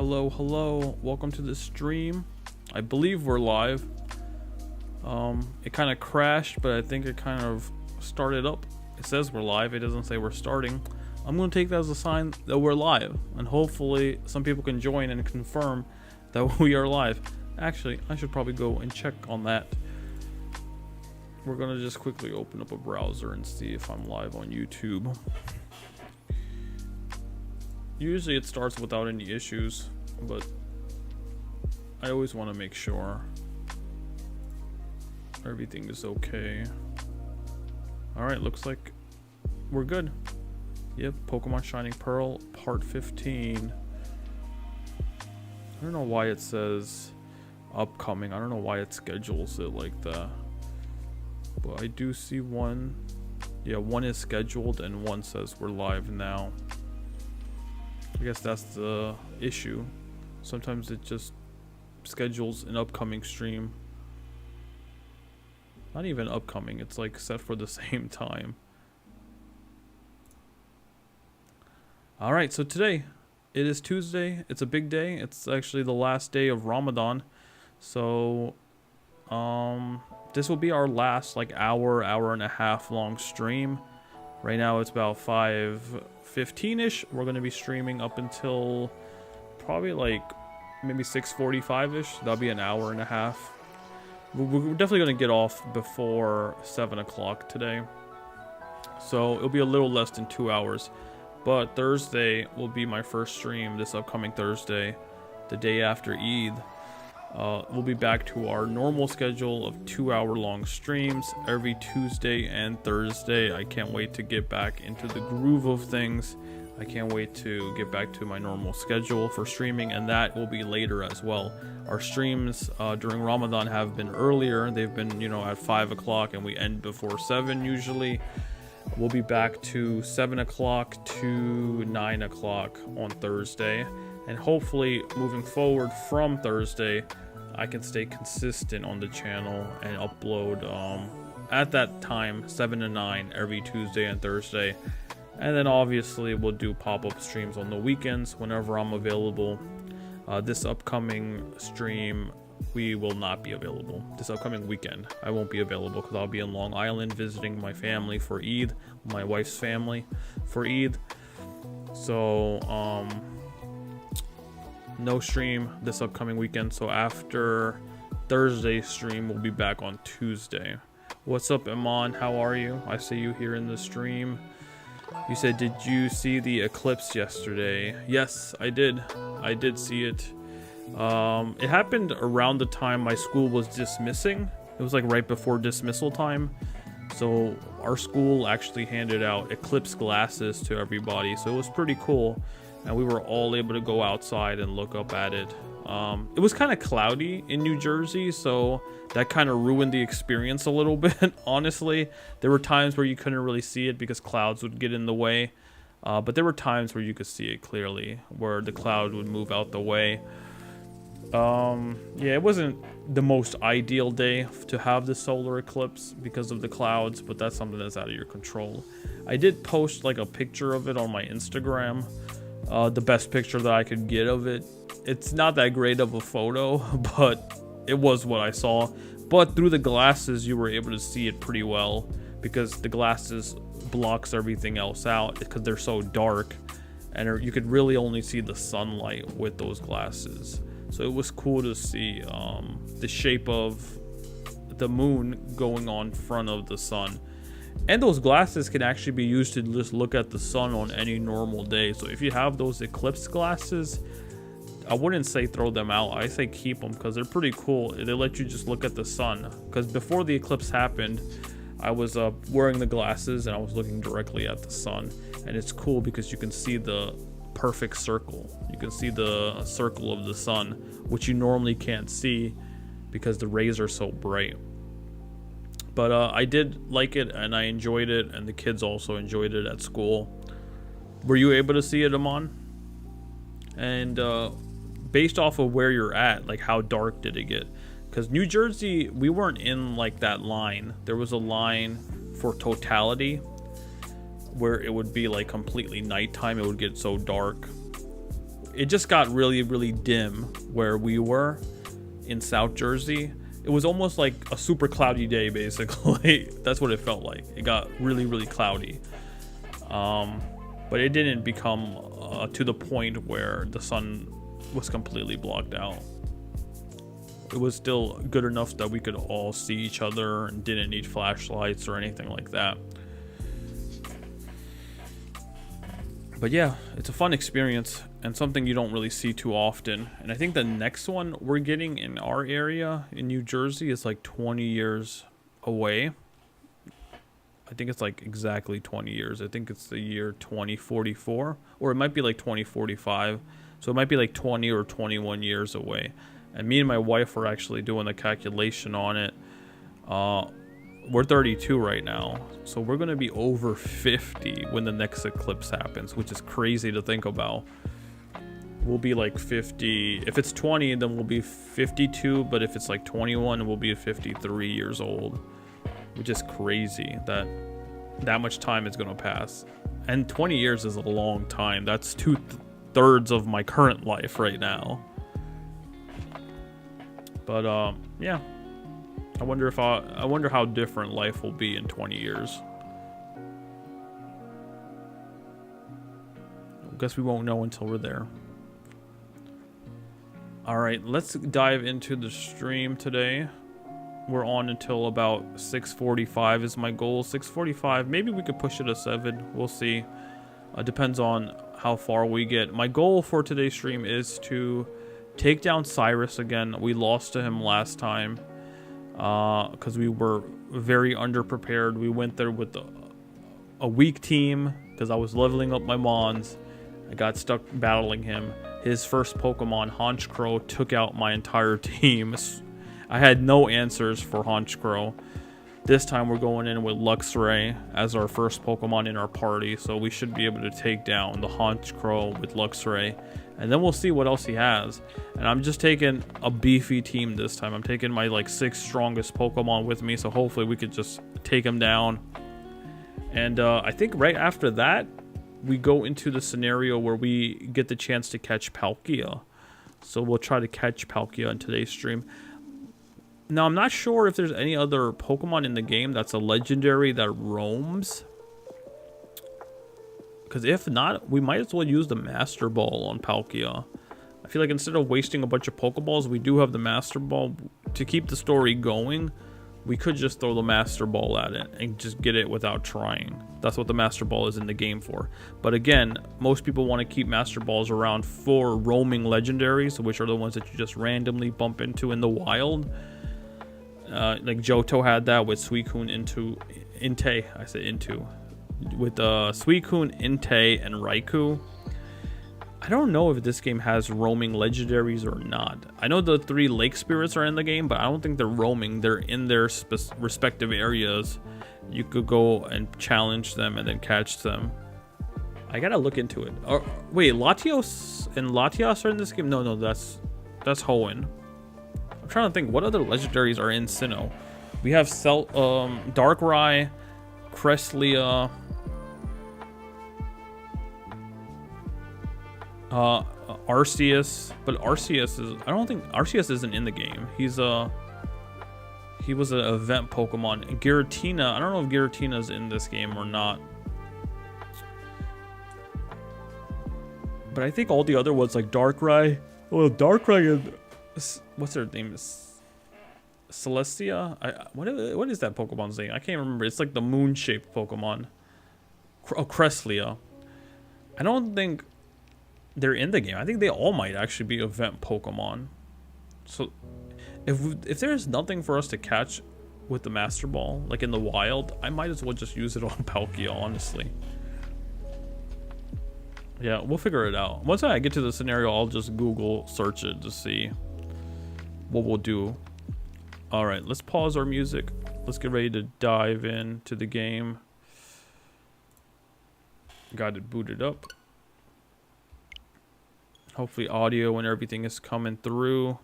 Hello, welcome to the stream. I believe we're live. It kind of crashed, but I think it kind of started up. It says we're live, it doesn't say we're starting. I'm going to take that as a sign that we're live, and hopefully some people can join and confirm that we are live. Actually, I should probably go and check on that. We're going to just quickly open up a browser and see if I'm live on YouTube. Usually it starts without any issues, but I always want to make sure everything is okay. Alright, looks like we're good. Yep, Pokemon Shining Pearl Part 15. I don't know why it says upcoming. I don't know why it schedules it like that. But I do see one. Yeah, one is scheduled and one says we're live now. I guess that's the issue. Sometimes it just schedules an upcoming stream. Not even upcoming, it's like set for the same time. Alright, so today, it is Tuesday. It's a big day. It's actually the last day of Ramadan. So, this will be our last like hour and a half long stream. Right now it's about 5:15ish. We're going to be streaming up until probably like maybe 6:45ish. That'll be an hour and a half. We're definitely going to get off before 7 o'clock today. So it'll be a little less than 2 hours. But Thursday will be my first stream this upcoming Thursday, the day after Eid. We'll be back to our normal schedule of 2-hour-long streams every Tuesday and Thursday. I can't wait to get back into the groove of things. I can't wait to get back to my normal schedule for streaming, and that will be later as well. Our streams during Ramadan have been earlier. They've been, at 5 o'clock, and we end before 7 usually. We'll be back to 7 o'clock to 9 o'clock on Thursday. And hopefully, moving forward from Thursday, I can stay consistent on the channel and upload at that time, 7 to 9, every Tuesday and Thursday. And then obviously, we'll do pop-up streams on the weekends whenever I'm available. This upcoming stream, we will not be available. This upcoming weekend, I won't be available because I'll be in Long Island visiting my family for Eid, my wife's family for Eid. So, no stream this upcoming weekend. So after Thursday's stream, we'll be back on Tuesday. What's up, Iman? How are you? I see you here in the stream. You said, did you see the eclipse yesterday? Yes, I did. I did see it. It happened around the time my school was dismissing. It was like right before dismissal time. So our school actually handed out eclipse glasses to everybody. So it was pretty cool. And we were all able to go outside and look up at it. It was kind of cloudy in New Jersey, so that kind of ruined the experience a little bit, honestly. There were times where you couldn't really see it because clouds would get in the way. But there were times where you could see it clearly, where the cloud would move out the way. Yeah, it wasn't the most ideal day to have the solar eclipse because of the clouds, but that's something that's out of your control. I did post like a picture of it on my Instagram. The best picture that I could get of it. It's not that great of a photo, but it was what I saw. But through the glasses, you were able to see it pretty well because the glasses blocks everything else out because they're so dark, and you could really only see the sunlight with those glasses. So it was cool to see the shape of the moon going on front of the sun. And those glasses can actually be used to just look at the sun on any normal day. So if you have those eclipse glasses, I wouldn't say throw them out. I say keep them because they're pretty cool. They let you just look at the sun. Because before the eclipse happened, I was wearing the glasses and I was looking directly at the sun. And it's cool because you can see the perfect circle. You can see the circle of the sun, which you normally can't see because the rays are so bright. But I did like it and I enjoyed it, and the kids also enjoyed it at school. Were you able to see it, Amon? And based off of where you're at, like how dark did it get? Because New Jersey, we weren't in like that line. There was a line for totality where it would be like completely nighttime. It would get so dark. it just got really, really dim where we were in South Jersey. It was almost like a super cloudy day, basically. That's what it felt like. It got really, really cloudy. But it didn't become to the point where the sun was completely blocked out. It was still good enough that we could all see each other and didn't need flashlights or anything like that. But yeah, it's a fun experience and something you don't really see too often. And I think the next one we're getting in our area in New Jersey is like 20 years away. I think it's like exactly 20 years. I think it's the year 2044, or it might be like 2045. So it might be like 20 or 21 years away. And me and my wife are actually doing the calculation on it. We're 32 right now, so we're going to be over 50 when the next eclipse happens, which is crazy to think about. We'll be like 50. If it's 20, then we'll be 52, but if it's like 21, we'll be 53 years old, which is crazy that much time is going to pass. And 20 years is a long time. That's 2/3 of my current life right now. But yeah. I wonder how different life will be in 20 years. I guess we won't know until we're there. Alright, let's dive into the stream today. We're on until about 6:45 is my goal. 6:45, maybe we could push it to 7. We'll see. Depends on how far we get. My goal for today's stream is to take down Cyrus again. We lost to him last time. Because we were very underprepared. We went there with a weak team because I was leveling up my Mons. I got stuck battling him. His first Pokemon, Honchkrow, took out my entire team. I had no answers for Honchkrow. This time we're going in with Luxray as our first Pokemon in our party, so we should be able to take down the Honchkrow with Luxray. And then we'll see what else he has. And I'm just taking a beefy team this time. I'm taking my like 6 strongest Pokemon with me, so hopefully we could just take him down. And I think right after that, we go into the scenario where we get the chance to catch Palkia. So we'll try to catch Palkia in today's stream. Now, I'm not sure if there's any other Pokemon in the game that's a legendary that roams. Because if not, we might as well use the Master Ball on Palkia. I feel like instead of wasting a bunch of Pokeballs, we do have the Master Ball. To keep the story going, we could just throw the Master Ball at it and just get it without trying. That's what the Master Ball is in the game for. But again, most people want to keep Master Balls around for roaming legendaries, which are the ones that you just randomly bump into in the wild. Like Johto had that with Suicune Entei. I said into. With Suicune, Entei, and Raikou. I don't know if this game has roaming legendaries or not. I know the 3 lake spirits are in the game, but I don't think they're roaming. They're in their respective areas. You could go and challenge them and then catch them. I gotta look into it. Wait, Latios and Latias are in this game? No, that's Hoenn. I'm trying to think what other legendaries are in Sinnoh. We have Darkrai, Cresselia, Arceus, but Arceus is, I don't think Arceus isn't in the game. He was an event Pokemon. And Giratina, I don't know if Giratina's in this game or not. But I think all the other ones like Darkrai. Well, Darkrai is, what's their name? Celestia? What is that Pokemon's name? I can't remember. It's like the moon-shaped Pokemon. Cresselia. I don't think they're in the game. I think they all might actually be event Pokemon. So if there's nothing for us to catch with the Master Ball, like in the wild, I might as well just use it on Palkia, honestly. Yeah, we'll figure it out. Once I get to the scenario, I'll just Google search it to see what we'll do. Alright, let's pause our music. Let's get ready to dive into the game. Got it booted up. Hopefully audio and everything is coming through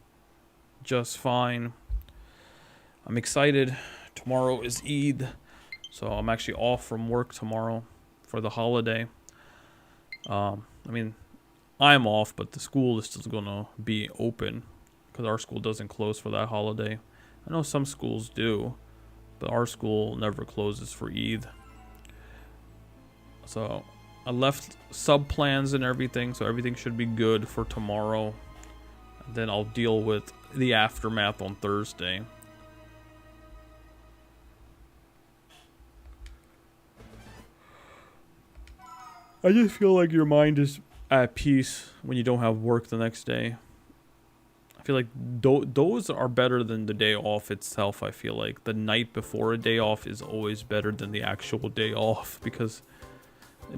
just fine. I'm excited. Tomorrow is Eid, so I'm actually off from work tomorrow for the holiday. I mean, I'm off, but the school is still gonna be open because our school doesn't close for that holiday. I know some schools do, but our school never closes for Eid. So I left sub plans and everything, so everything should be good for tomorrow. And then I'll deal with the aftermath on Thursday. I just feel like your mind is at peace when you don't have work the next day. I feel like those are better than the day off itself. I feel like the night before a day off is always better than the actual day off, because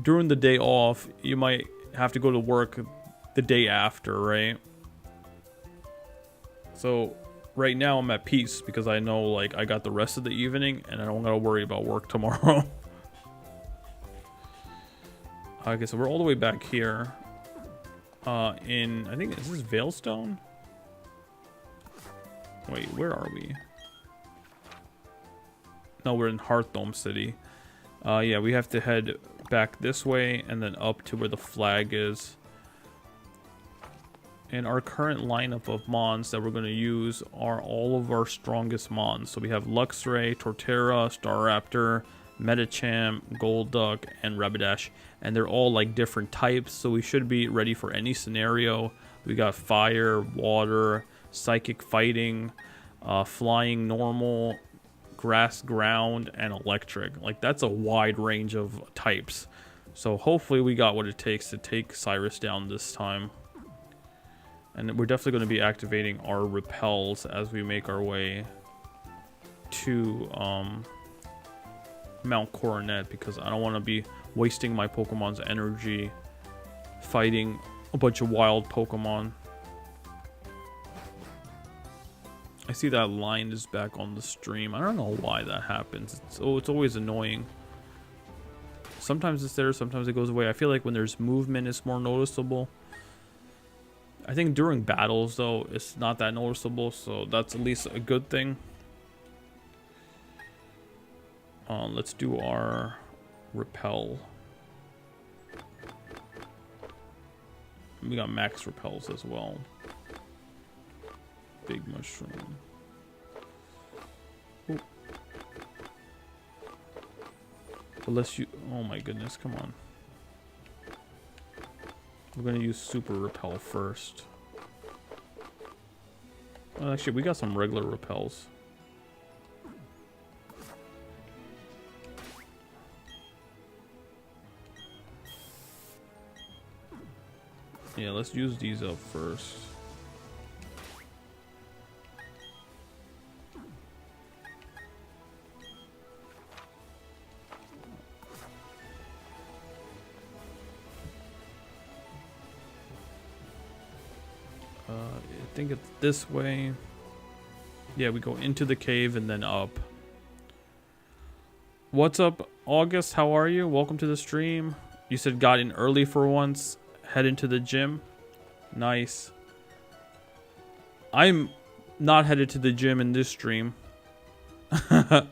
during the day off you might have to go to work the day after, right? So right now I'm at peace because I know like I got the rest of the evening and I don't gotta worry about work tomorrow. Okay, so we're all the way back here. In, I think, is this Veilstone? Wait, where are we? No, we're in Hearthome City. Yeah, we have to head back this way and then up to where the flag is. And our current lineup of mons that we're going to use are all of our strongest mons. So we have Luxray, Torterra, Staraptor, Medicham, Golduck, and Rapidash, and they're all like different types, so we should be ready for any scenario. We got fire, water, psychic fighting, flying normal, grass ground, and electric. Like, that's a wide range of types, so hopefully we got what it takes to take Cyrus down this time. And we're definitely going to be activating our repels as we make our way to Mount Coronet, because I don't want to be wasting my Pokemon's energy fighting a bunch of wild Pokemon. I see that line is back on the stream. I don't know why that happens. It's always annoying. Sometimes it's there, sometimes it goes away. I feel like when there's movement, it's more noticeable. I think during battles, though, it's not that noticeable, so that's at least a good thing. Let's do our repel. We got max repels as well. Big mushroom. Ooh. Unless you, oh my goodness, come on. We're gonna use super repel first. Well, actually, we got some regular repels. Yeah, let's use these up first. I think it's this way. Yeah, we go into the cave and then up. What's up, August? How are you? Welcome to the stream. You said got in early for once. Head into the gym. Nice. I'm not headed to the gym in this stream. But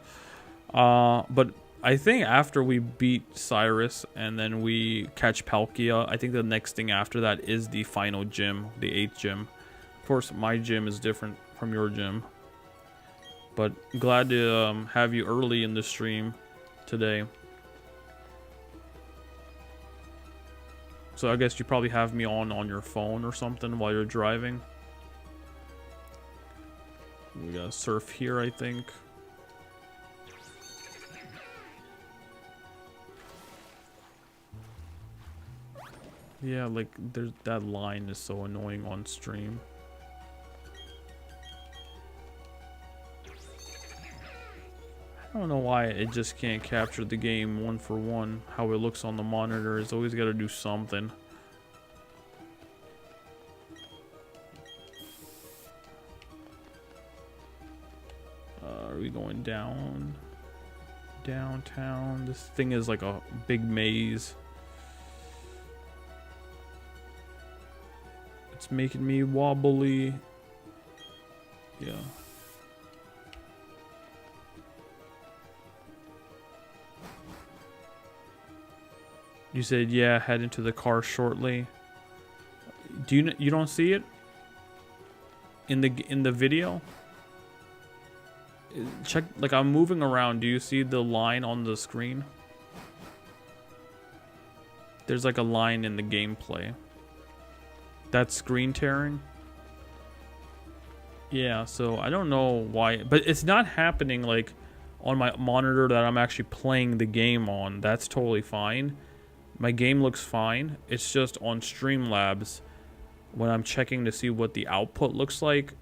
I think after we beat Cyrus and then we catch Palkia, I think the next thing after that is the final gym, the 8th gym. Of course, my gym is different from your gym. But glad to have you early in the stream today. So I guess you probably have me on your phone or something while you're driving. We gotta surf here, I think. Yeah, like there's that line is so annoying on stream. I don't know why it just can't capture the game one for one. How it looks on the monitor. It's always got to do something. Are we going down? Downtown. This thing is like a big maze. It's making me wobbly. Yeah. You said, yeah, head into the car shortly. You don't see it in the video? Check, like, I'm moving around. Do you see the line on the screen? There's like a line in the gameplay. That's screen tearing. Yeah, so I don't know why, but it's not happening like on my monitor that I'm actually playing the game on. That's totally fine. My game looks fine. It's just on Streamlabs when I'm checking to see what the output looks like,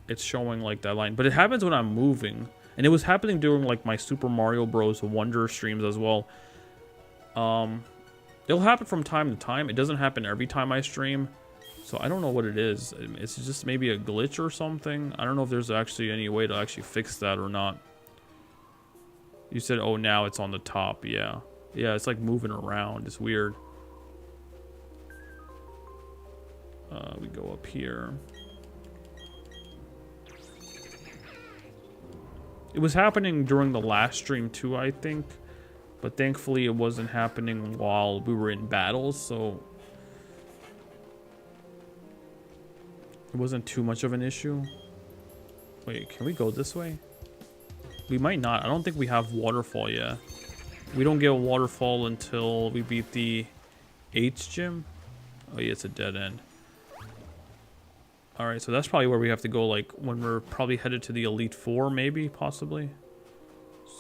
it's showing like that line. But it happens when I'm moving, and it was happening during like my Super Mario Bros. Wonder streams as well. It'll happen from time to time. It doesn't happen every time I stream. So I don't know what it is. It's just maybe a glitch or something. I don't know if there's actually any way to actually fix that or not. You said, oh, now it's on the top. Yeah. Yeah, it's like moving around. It's weird. We go up here. It was happening during the last stream too, I think. But thankfully it wasn't happening while we were in battles, so it wasn't too much of an issue. Wait, can we go this way? We might not. I don't think we have waterfall yet. We don't get a waterfall until we beat the H gym. Oh yeah, it's a dead end. Alright, so that's probably where we have to go, like, when we're probably headed to the Elite Four, maybe, possibly.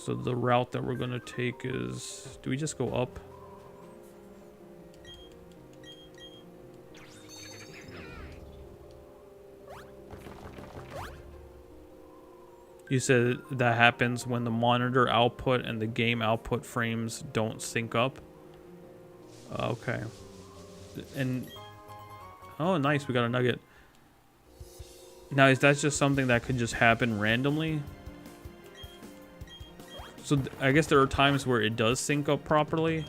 So the route that we're going to take is... Do we just go up? You said that happens when the monitor output and the game output frames don't sync up? Okay. And... Oh, nice, we got a nugget. Now, is that just something that could just happen randomly? So, I guess there are times where it does sync up properly.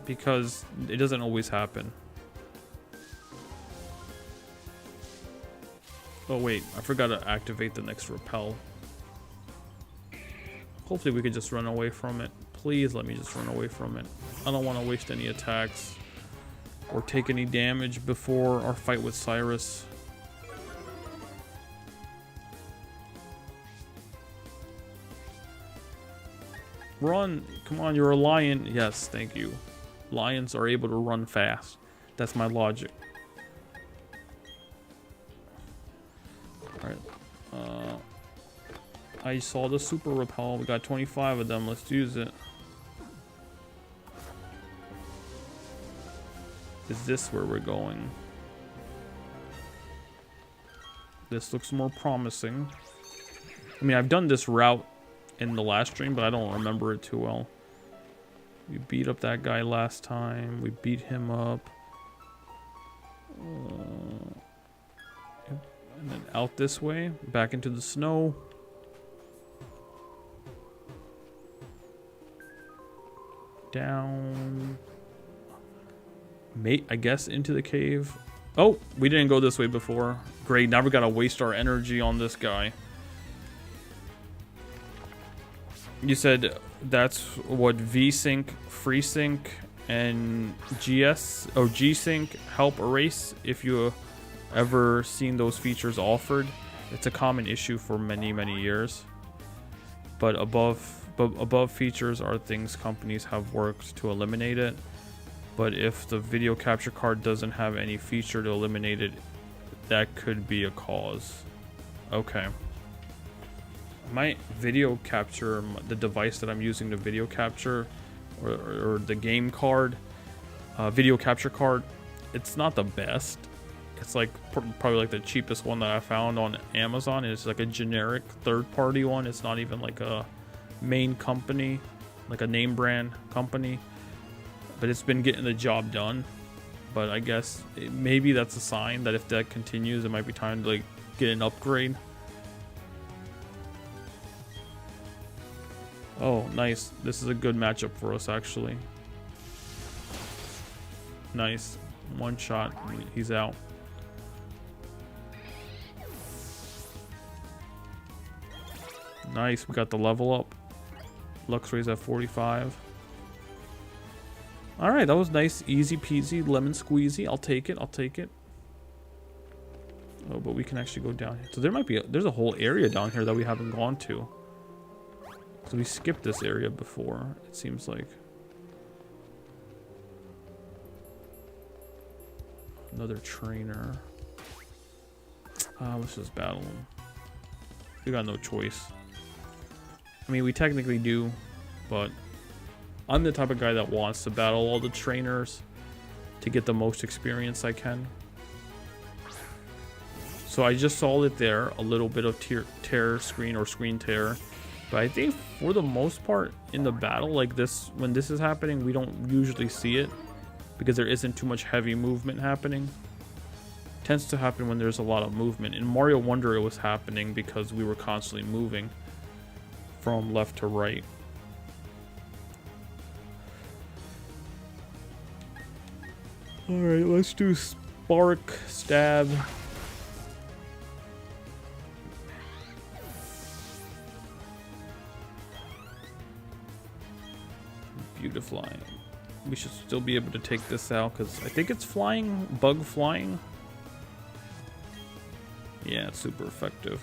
Because it doesn't always happen. Oh, wait. I forgot to activate the next repel. Hopefully we could just run away from it. Please let me just run away from it. I don't want to waste any attacks. Or take any damage before our fight with Cyrus. Run! Come on, you're a lion. Yes, thank you. Lions are able to run fast. That's my logic. Alright. I saw the super repel. We got 25 of them. Let's use it. Is this where we're going? This looks more promising. I mean, I've done this route in the last stream, but I don't remember it too well. We beat up that guy last time. We beat him up. And then out this way, back into the snow. Down. I guess into the cave. Oh, we didn't go this way before. Great, now we gotta waste our energy on this guy. You said that's what VSync, FreeSync, and G-Sync help erase if you ever seen those features offered. It's a common issue for many, many years. But above features are things companies have worked to eliminate it. But if the video capture card doesn't have any feature to eliminate it, that could be a cause. Okay. My video capture, the device that I'm using to video capture, or the game card, video capture card, it's not the best. It's like probably like the cheapest one that I found on Amazon. It's like a generic third-party one. It's not even like a main company, like a name brand company. But it's been getting the job done. But I guess maybe that's a sign that if that continues, it might be time to like get an upgrade. Oh, nice. This is a good matchup for us, actually. Nice. One shot. He's out. Nice. We got the level up. Luxray's at 45. All right, that was nice, easy peasy, lemon squeezy. I'll take it. I'll take it. Oh, but we can actually go down here. So there might be there's a whole area down here that we haven't gone to. So we skipped this area before, it seems like. Another trainer. Let's just battle him. We got no choice. I mean, we technically do, but I'm the type of guy that wants to battle all the trainers to get the most experience I can. So I just saw it there, a little bit of tear screen or screen tear. But I think for the most part in the battle like this, when this is happening, we don't usually see it because there isn't too much heavy movement happening. It tends to happen when there's a lot of movement. In Mario Wonder it was happening because we were constantly moving from left to right. Alright, let's do Spark, Stab. Beautiflying. We should still be able to take this out because I think it's flying, bug flying. Yeah, it's super effective.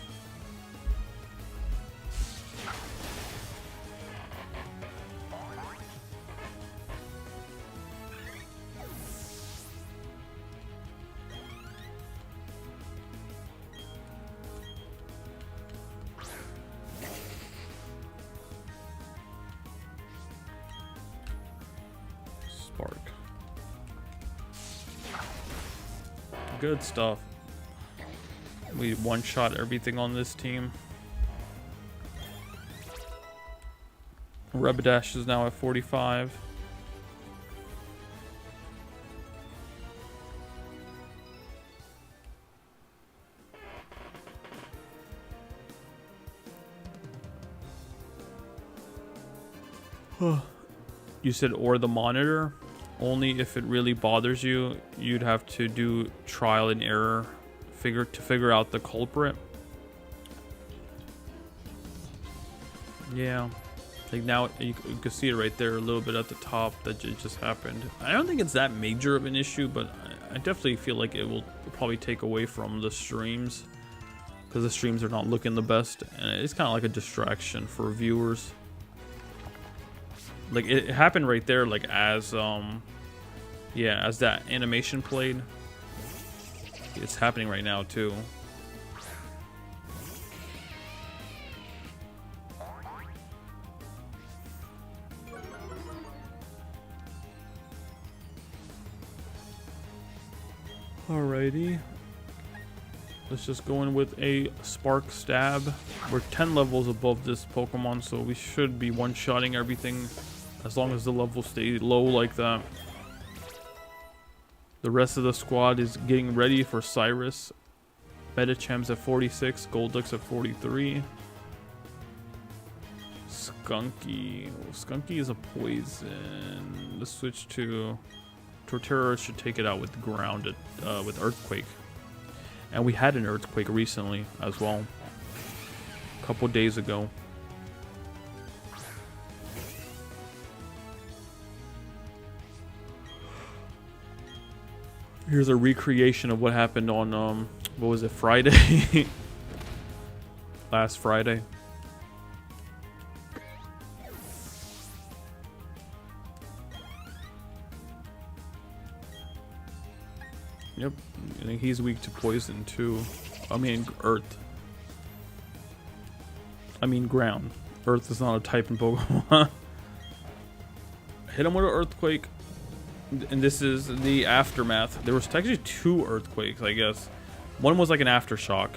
Spark. Good stuff. We one-shot everything on this team. Rapidash is now at 45. You said or the monitor? Only if it really bothers you, you'd have to do trial and error to figure out the culprit. Yeah, like now you can see it right there a little bit at the top that it just happened. I don't think it's that major of an issue, but I definitely feel like it will probably take away from the streams because the streams are not looking the best, and it's kind of like a distraction for viewers. Like it happened right there, like as yeah, as that animation played. It's happening right now too. Alrighty. Let's just go in with a Spark Stab. We're 10 levels above this Pokemon, so we should be one-shotting everything as long as the levels stay low like that. The rest of the squad is getting ready for Cyrus. Metachem's at 46, Golduck's at 43. Skunky. Oh, Skunky is a poison. Let's switch to Torterra. Should take it out with ground, with Earthquake. And we had an Earthquake recently as well, a couple days ago. Here's a recreation of what happened on, what was it, Friday? Last Friday. Yep, I think he's weak to poison too. I mean, earth. I mean, ground. Earth is not a type in Pokemon. Hit him with an Earthquake. And this is the aftermath. There was actually 2 earthquakes, I guess. One was like an aftershock.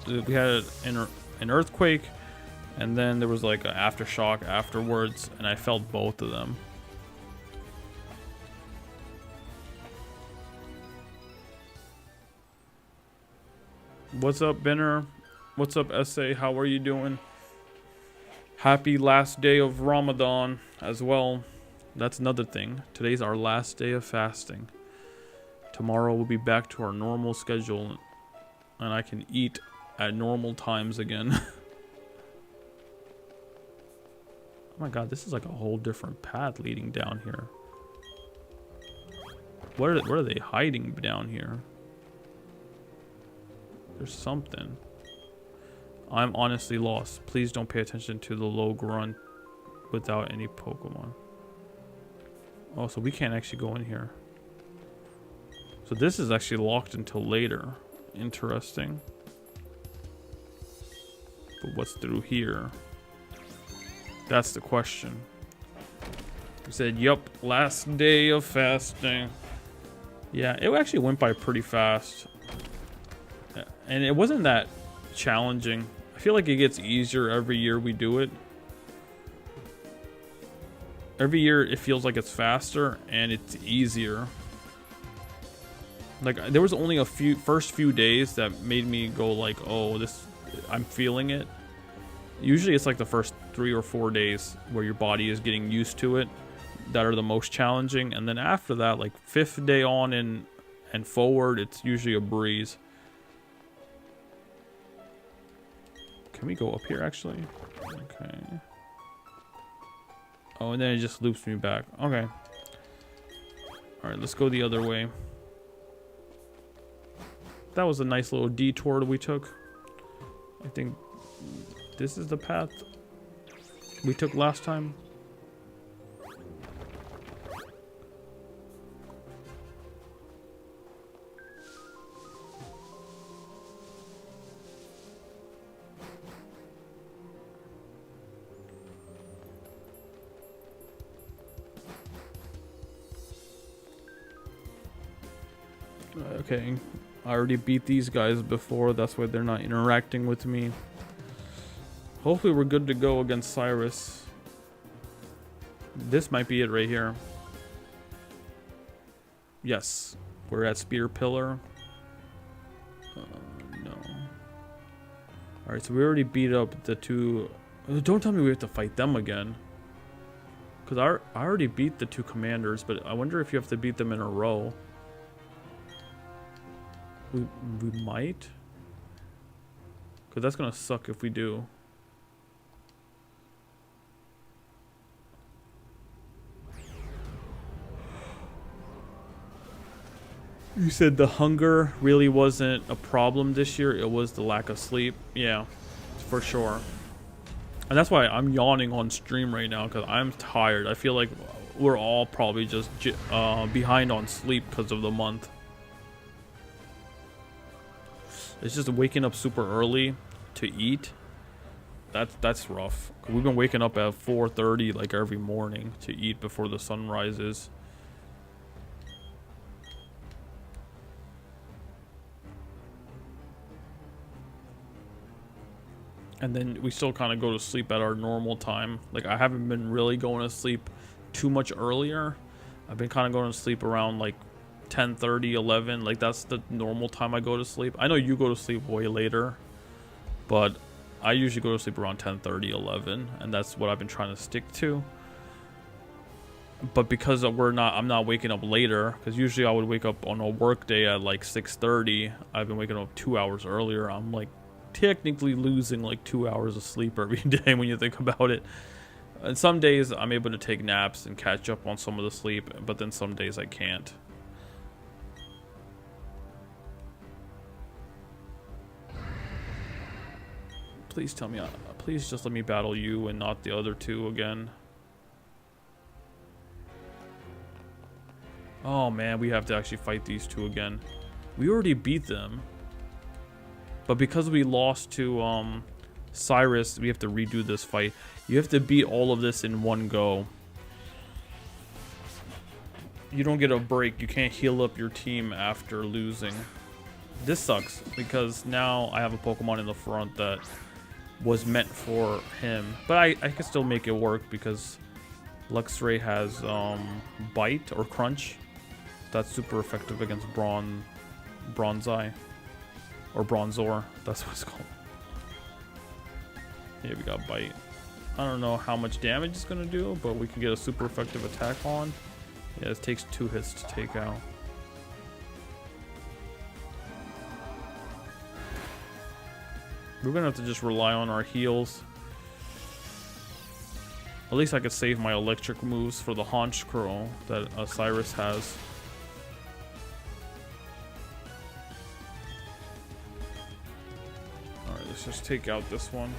We had an earthquake, and then there was like an aftershock afterwards, and I felt both of them. What's up, Benner? What's up, SA? How are you doing? Happy last day of Ramadan as well. That's another thing. Today's our last day of fasting. Tomorrow we'll be back to our normal schedule, and I can eat at normal times again. Oh my god, this is like a whole different path leading down here. What are they hiding down here? There's something. I'm honestly lost. Please don't pay attention to the low grunt without any Pokemon. Oh, so we can't actually go in here. So this is actually locked until later. Interesting. But what's through here? That's the question. He said, yup, last day of fasting. Yeah, it actually went by pretty fast. And it wasn't that challenging. I feel like it gets easier every year we do it. Every year it feels like it's faster and it's easier. Like there was only a first few days that made me go like, oh, this, I'm feeling it. Usually it's like the first 3 or 4 days where your body is getting used to it that are the most challenging, and then after that, like 5th day on and forward, it's usually a breeze. Can we go up here actually? Okay. Oh, and then it just loops me back. Okay. Alright, let's go the other way. That was a nice little detour that we took. I think this is the path we took last time. Okay, I already beat these guys before, that's why they're not interacting with me. Hopefully we're good to go against Cyrus. This might be it right here. Yes, we're at Spear Pillar. No. Alright, so we already beat up the two. Don't tell me we have to fight them again. Because I already beat the two commanders, but I wonder if you have to beat them in a row. We might. Because that's going to suck if we do. You said the hunger really wasn't a problem this year. It was the lack of sleep. Yeah, for sure. And that's why I'm yawning on stream right now, because I'm tired. I feel like we're all probably just behind on sleep because of the month. It's just waking up super early to eat. That's rough. We've been waking up at 4:30 like every morning to eat before the sun rises. And then we still kind of go to sleep at our normal time. Like I haven't been really going to sleep too much earlier. I've been kind of going to sleep around like 10:30, 11. Like that's the normal time I go to sleep. I know you go to sleep way later, but I usually go to sleep around 10:30, 11, and that's what I've been trying to stick to. But because I'm not waking up later, because usually I would wake up on a work day at like 6:30. I've been waking up 2 hours earlier. I'm like technically losing like 2 hours of sleep every day when you think about it. And some days I'm able to take naps and catch up on some of the sleep, but then some days I can't. Please tell me, please just let me battle you and not the other two again. Oh man, we have to actually fight these two again. We already beat them. But because we lost to Cyrus, we have to redo this fight. You have to beat all of this in one go. You don't get a break. You can't heal up your team after losing. This sucks because now I have a Pokemon in the front that was meant for him. But I can still make it work because Luxray has Bite or Crunch. That's super effective against Bronzai. Or Bronzor, that's what it's called. Here we got Bite. I don't know how much damage it's gonna do, but we can get a super effective attack on. Yeah, it takes 2 hits to take out. We're gonna have to just rely on our heals. At least I could save my electric moves for the Honchkrow that Cyrus has. let's just take out this one.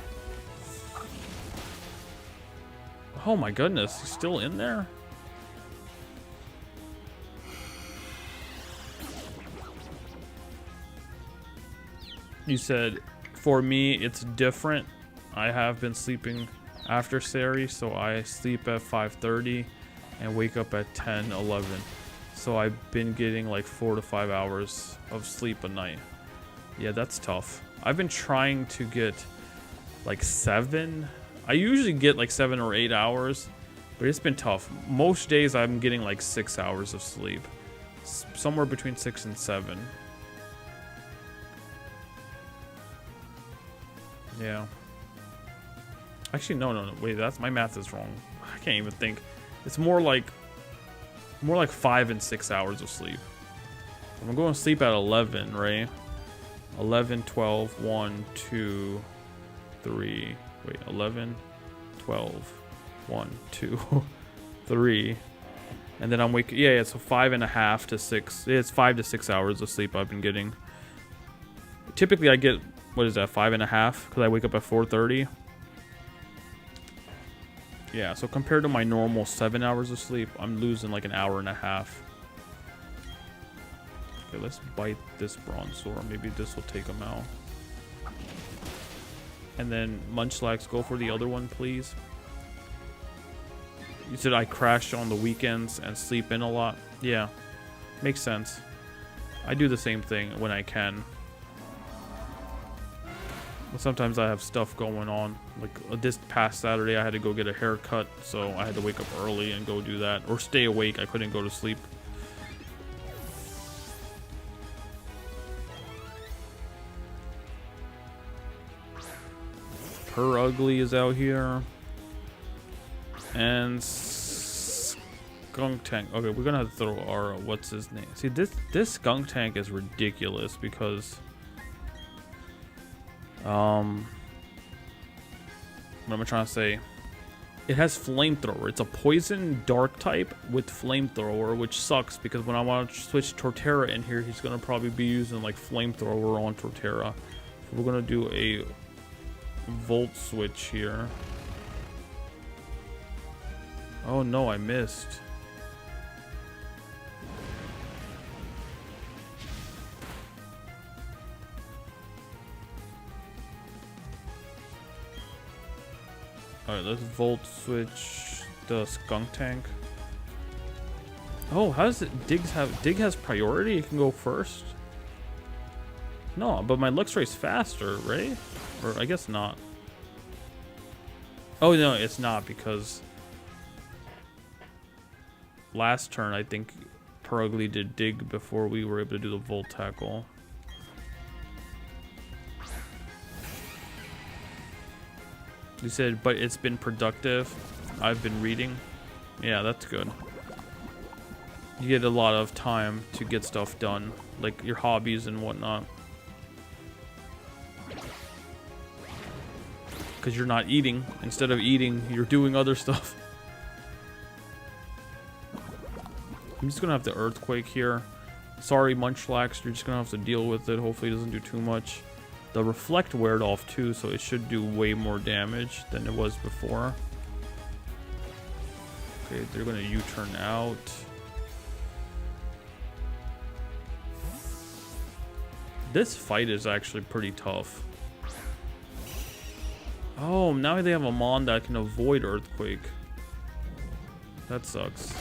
Oh my goodness, he's still in there? You said, for me, it's different. I have been sleeping after Sari, so I sleep at 5:30 and wake up at 10, 11. So I've been getting like 4 to 5 hours of sleep a night. Yeah, that's tough. I've been trying to get like 7. I usually get like 7 or 8 hours, but it's been tough. Most days I'm getting like 6 hours of sleep. Somewhere between 6 and 7. Yeah. Actually, no. Wait, that's my math is wrong. I can't even think. It's more like 5 and 6 hours of sleep. I'm going to sleep at 11, right? 11, 12, 1, 2, 3. Wait, 11, 12, 1, 2, 3. And then I'm waking. Yeah, so 5.5 to 6. Yeah, it's 5 to 6 hours of sleep I've been getting. Typically, I get, what is that, 5.5? Because I wake up at 4:30. Yeah, so compared to my normal 7 hours of sleep, I'm losing like an hour and a half. Okay, let's bite this Bronzor. Maybe this will take him out. And then Munchlax, go for the other one, please. You said I crash on the weekends and sleep in a lot. Yeah, makes sense. I do the same thing when I can. But sometimes I have stuff going on. Like this past Saturday, I had to go get a haircut, so I had to wake up early and go do that. Or stay awake. I couldn't go to sleep. Ugly is out here. And Skunk Tank. Okay, we're gonna have to throw our what's his name. See, this Skunk Tank is ridiculous because what am I trying to say? It has Flamethrower. It's a poison dark type with Flamethrower, which sucks because when I want to switch Torterra in here, he's gonna probably be using like Flamethrower on Torterra. So we're gonna do a Volt switch here. Oh no, I missed. Alright, let's Volt switch the Skunk Tank. Oh, how does it Dig has priority? It can go first? No, but my Luxray's faster, right? Or I guess not. Oh no, it's not because last turn I think Purugly did Dig before we were able to do the Volt Tackle. You said, but it's been productive. I've been reading. Yeah, that's good. You get a lot of time to get stuff done, like your hobbies and whatnot. Because you're not eating. Instead of eating, you're doing other stuff. I'm just gonna have to Earthquake here. Sorry, Munchlax, you're just gonna have to deal with it. Hopefully it doesn't do too much. The Reflect weared off too, so it should do way more damage than it was before. Okay, they're gonna U-turn out. This fight is actually pretty tough. Oh, now they have a Mon that can avoid Earthquake. That sucks.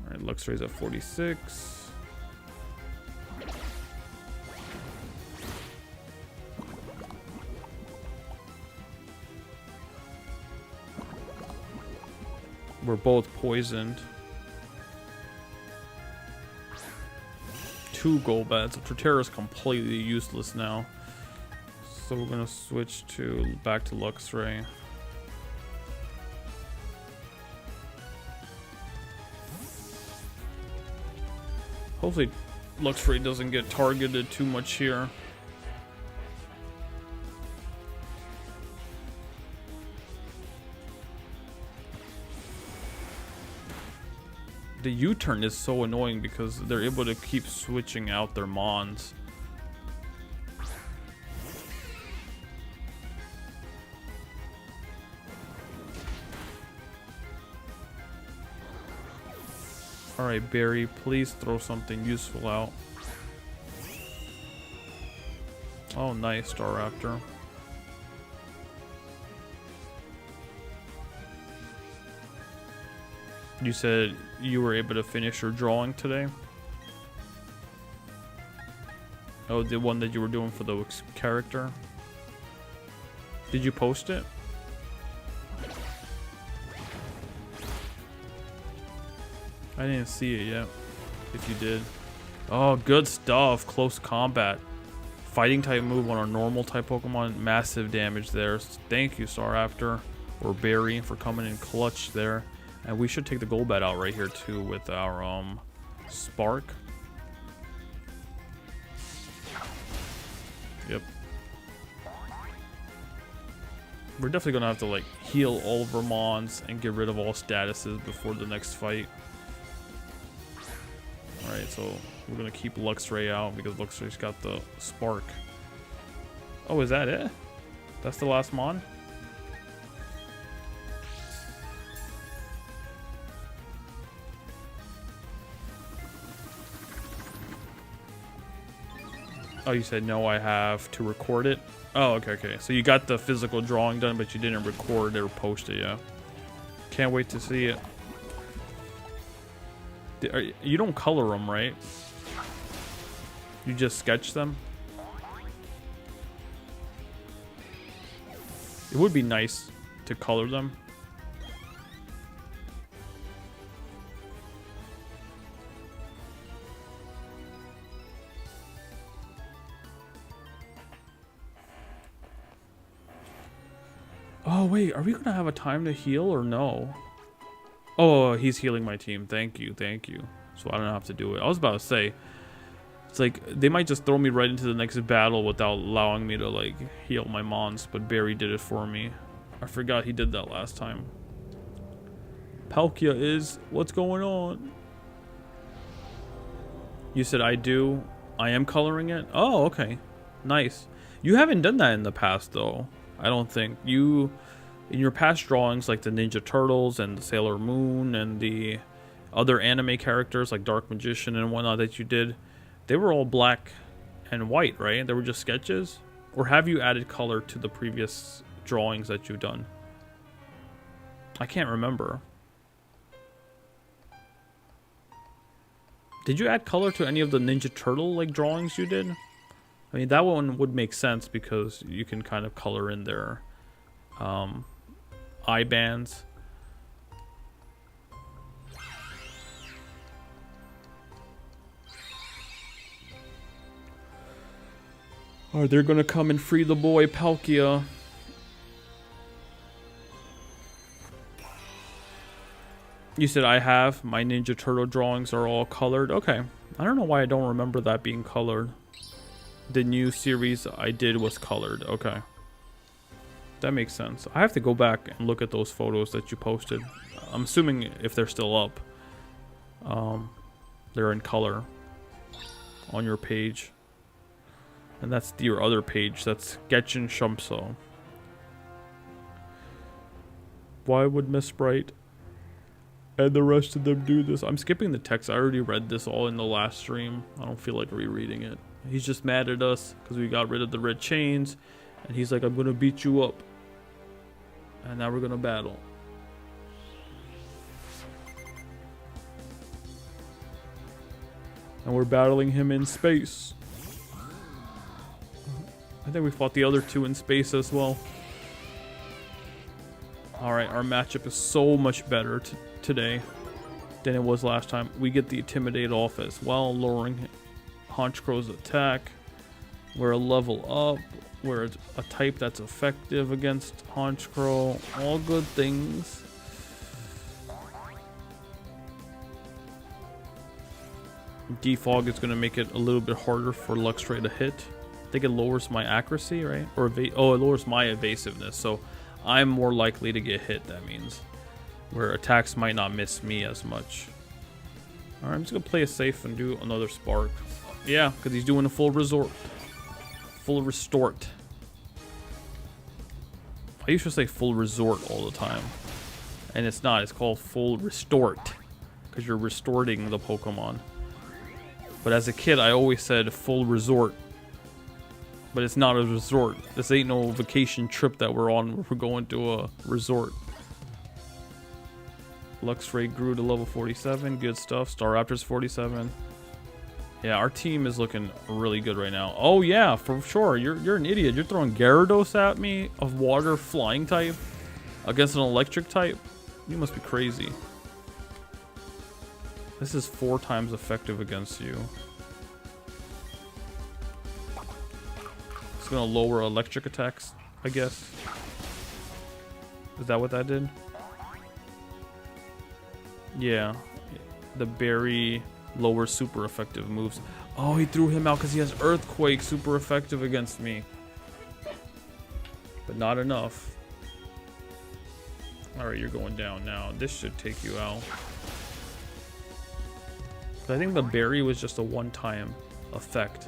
Alright, Luxray's at 46. We're both poisoned. 2 Golbats. Torterra's completely useless now. So we're gonna switch to back to Luxray. Hopefully Luxray doesn't get targeted too much here. The U-turn is so annoying because they're able to keep switching out their mons. Alright, Barry, please throw something useful out. Oh, nice, Staraptor. You said you were able to finish your drawing today? Oh, the one that you were doing for the character? Did you post it? I didn't see it yet. If you did. Oh, good stuff. Close combat. Fighting type move on a normal type Pokemon. Massive damage there. Thank you, Staraptor. Or Barry, for coming in clutch there. And we should take the Golbat out right here too with our Spark. Yep. We're definitely gonna have to like heal all of our mons and get rid of all statuses before the next fight. Alright, so we're gonna keep Luxray out because Luxray's got the Spark. Oh, is that it? That's the last mon? Oh, you said no, I have to record it? Oh, okay. So you got the physical drawing done, but you didn't record it or post it yet. Can't wait to see it. You don't color them, right? You just sketch them? It would be nice to color them. Oh, wait, are we gonna have a time to heal or no? Oh, he's healing my team. Thank you. So I don't have to do it. I was about to say, it's like, they might just throw me right into the next battle without allowing me to, like, heal my mons, but Barry did it for me. I forgot he did that last time. Palkia is, what's going on? You said I do. I am coloring it? Oh, okay. Nice. You haven't done that in the past, though. I don't think. You, in your past drawings, like the Ninja Turtles and the Sailor Moon and the other anime characters like Dark Magician and whatnot that you did, they were all black and white, right? They were just sketches? Or have you added color to the previous drawings that you've done? I can't remember. Did you add color to any of the Ninja Turtle like drawings you did? I mean, that one would make sense because you can kind of color in their eye bands. Oh, they're gonna come and free the boy, Palkia. You said I have. My Ninja Turtle drawings are all colored. Okay. I don't know why I don't remember that being colored. The new series I did was colored. Okay. That makes sense. I have to go back and look at those photos that you posted. I'm assuming if they're still up, they're in color on your page. And that's your other page. That's Getchin Shumso. Why would Miss Bright and the rest of them do this? I'm skipping the text. I already read this all in the last stream. I don't feel like rereading it. He's just mad at us because we got rid of the red chains. And he's like, I'm going to beat you up. And now we're going to battle. And we're battling him in space. I think we fought the other two in space as well. Alright, our matchup is so much better today than it was last time. We get the Intimidate off as well, lowering Honchkro's attack. We're a level up. We're a type that's effective against Honchkrow. All good things. Defog is going to make it a little bit harder for Luxray to hit. I think it lowers my accuracy, right? Or it lowers my evasiveness. So I'm more likely to get hit, that means. Where attacks might not miss me as much. Alright, I'm just gonna play it safe and do another spark. Yeah, because he's doing a full resort. Full restort. I used to say full resort all the time. And it's not, it's called full restort. Because you're restoring the Pokemon. But as a kid, I always said full resort. But it's not a resort. This ain't no vacation trip that we're on where we're going to a resort. Luxray grew to level 47. Good stuff. Staraptor's 47. Yeah, our team is looking really good right now. Oh yeah, for sure. You're an idiot. You're throwing Gyarados at me of water flying type against an electric type. You must be crazy. This is 4 times effective against you. It's gonna lower electric attacks, I guess. Is that what that did? Yeah. The berry lower super effective moves. Oh, he threw him out because he has Earthquake super effective against me. But not enough. Alright, you're going down now. This should take you out. I think the berry was just a one-time effect.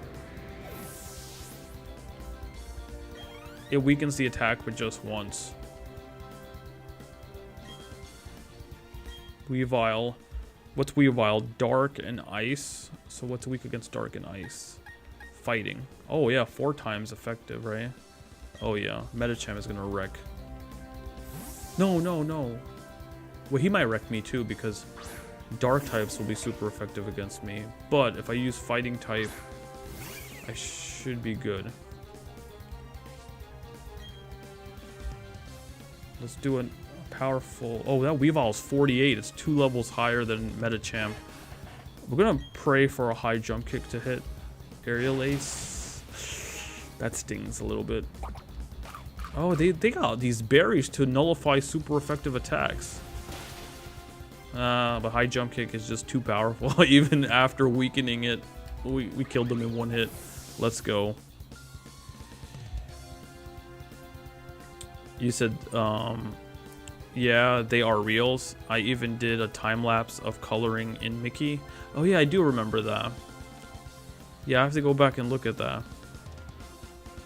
It weakens the attack but just once. Weavile. What's Weavile? Dark and Ice. So what's weak against Dark and Ice? Fighting. Oh yeah, 4 times effective, right? Oh yeah, Medicham is gonna wreck. No, no, no. Well, he might wreck me too because Dark types will be super effective against me. But if I use Fighting type, I should be good. Let's do a powerful... Oh, that Weavile is 48. It's 2 levels higher than Medicham. We're gonna pray for a high jump kick to hit. Aerial Ace. That stings a little bit. Oh, they got these berries to nullify super effective attacks. But high jump kick is just too powerful. Even after weakening it, we killed them in 1 hit. Let's go. You said, yeah, they are reals. I even did a time lapse of coloring in Mickey. Oh yeah, I do remember that. Yeah, I have to go back and look at that.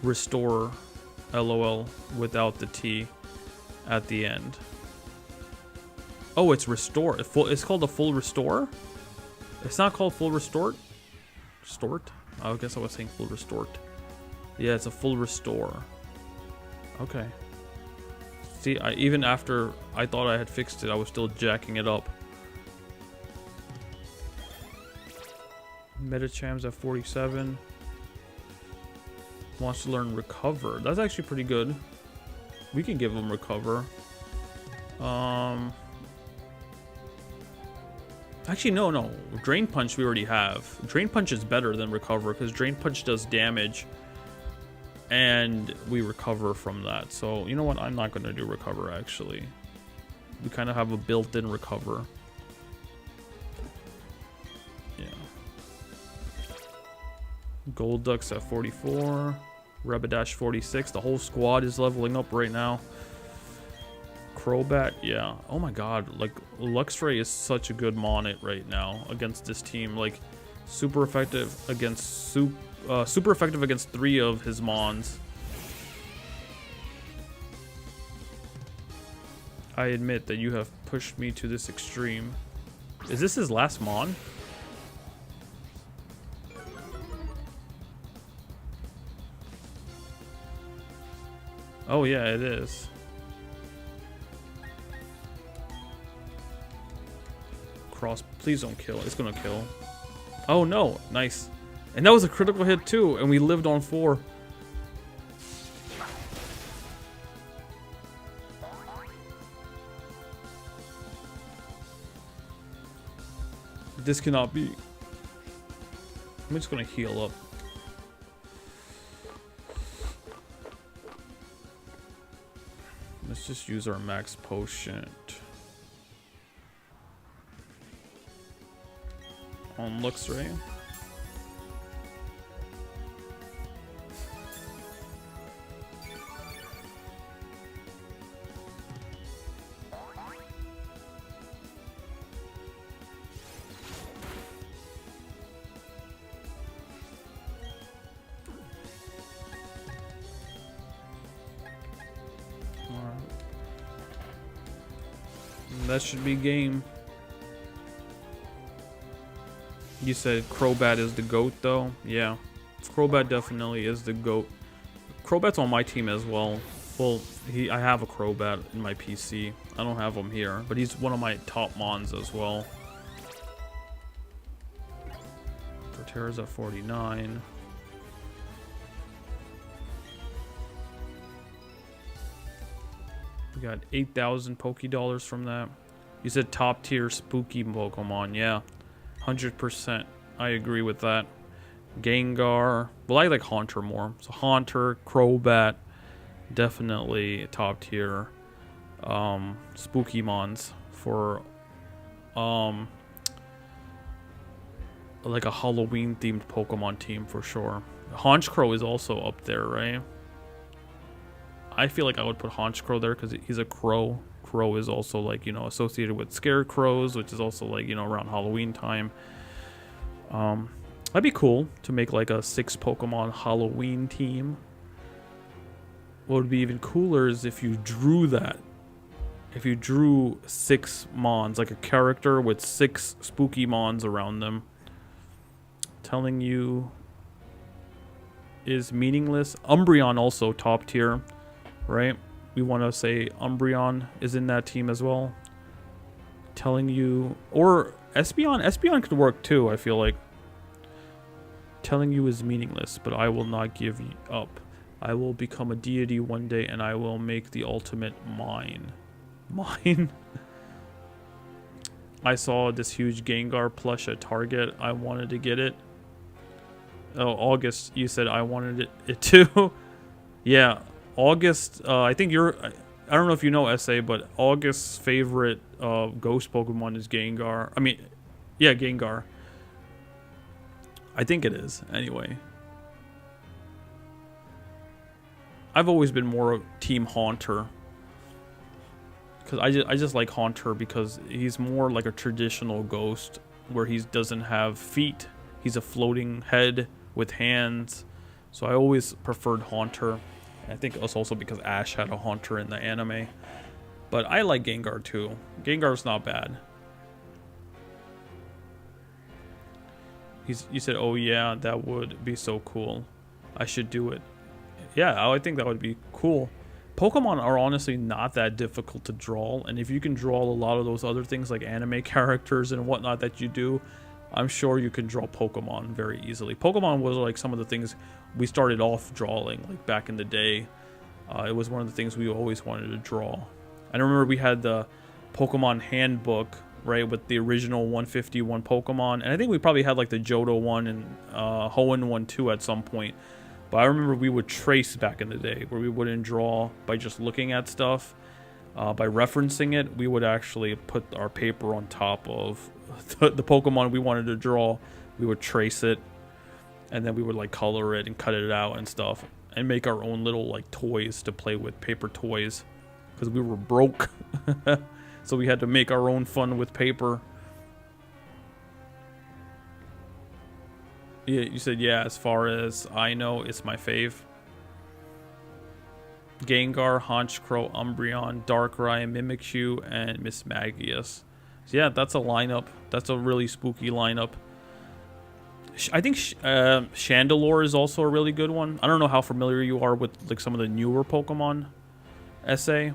Restore, LOL, without the T at the end. Oh, it's restore. It's called a full restore? It's not called full restore? Restort? I guess I was saying full restort. Yeah, it's a full restore. Okay. See, even after I thought I had fixed it, I was still jacking it up. Medicham's at 47. Wants to learn Recover. That's actually pretty good. We can give him Recover. Actually, no. Drain Punch we already have. Drain Punch is better than Recover because Drain Punch does damage. And we recover from that. So, you know what? I'm not going to do Recover, actually. We kind of have a built-in Recover. Yeah. Golduck's at 44. Rapidash 46. The whole squad is leveling up right now. Crobat, yeah. Oh my god. Like, Luxray is such a good Monet right now against this team. Like, super effective against super effective against 3 of his Mons. I admit that you have pushed me to this extreme. Is this his last Mon? Oh yeah, it is. Cross, please don't kill. It's gonna kill. Oh no, nice. And that was a critical hit too, and we lived on 4. This cannot be. I'm just gonna heal up. Let's just use our max potion on Luxray. that should be game. You said Crobat is the GOAT though? Yeah. Crobat definitely is the GOAT. Crobat's on my team as well. Well, I have a Crobat in my PC. I don't have him here, but he's one of my top mons as well. Torterra's at 49. We got 8,000 Pokédollars from that. You said top tier spooky Pokemon. Yeah, 100%. I agree with that. Gengar. Well, I like Haunter more. So Haunter, Crobat, definitely top tier spooky mons for like a Halloween themed Pokemon team for sure. Honchkrow is also up there, right? I feel like I would put Honchkrow there because he's a crow. Crow is also like, you know, associated with scarecrows, which is also like, you know, around Halloween time. That'd be cool to make like a 6 Pokemon Halloween team. What would be even cooler is if you drew that. If you drew 6 mons, like a character with 6 spooky mons around them. Telling you is meaningless. Umbreon also top tier, right? We want to say Umbreon is in that team as well. Telling you, or Espeon. Espeon could work too, I feel like. Telling you is meaningless, but I will not give up. I will become a deity one day and I will make the ultimate mine. Mine? I saw this huge Gengar plush at Target. I wanted to get it. Oh, August, you said I wanted it too. Yeah, August, I think you're... I don't know if you know SA, but August's favorite ghost Pokemon is Gengar. I mean, yeah, Gengar. I think it is, anyway. I've always been more Team Haunter. Because I just like Haunter because he's more like a traditional ghost where he doesn't have feet. He's a floating head with hands. So I always preferred Haunter. I think it's also because Ash had a Haunter in the anime. But I like Gengar too. Gengar's not bad. You said, oh yeah, that would be so cool. I should do it. Yeah, I think that would be cool. Pokemon are honestly not that difficult to draw. And if you can draw a lot of those other things like anime characters and whatnot that you do, I'm sure you can draw Pokemon very easily. Pokemon was like some of the things we started off drawing like back in the day. It was one of the things we always wanted to draw. I remember we had the Pokemon handbook, right, with the original 151 Pokemon. And I think we probably had like the Johto one and Hoenn one too at some point. But I remember we would trace back in the day where we wouldn't draw by just looking at stuff. By referencing it, we would actually put our paper on top of the Pokemon we wanted to draw. We would trace it, and then we would like color it and cut it out and stuff, and make our own little like toys to play with, paper toys, because we were broke. So we had to make our own fun with paper. Yeah, you said yeah, as far as I know, it's my fave. Gengar, Honchkrow, Umbreon, Darkrai, Mimikyu, and Mismagius. So yeah, that's a lineup. That's a really spooky lineup. I think Chandelure is also a really good one. I don't know how familiar you are with like some of the newer Pokemon SA,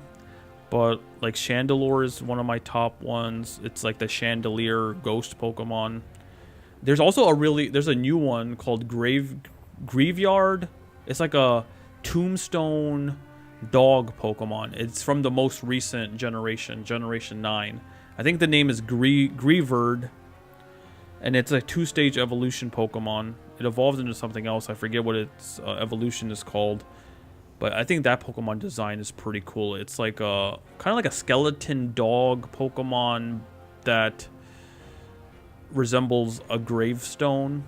but like Chandelure is one of my top ones. It's like the Chandelier Ghost Pokemon. There's also there's a new one called Graveyard. It's like a Tombstone dog Pokemon. It's from the most recent generation, Generation 9. I think the name is Greavard, and it's a 2-stage evolution Pokemon. It evolved into something else. I forget what its evolution is called, but I think that Pokemon design is pretty cool. It's like a kind of like a skeleton dog Pokemon that resembles a gravestone.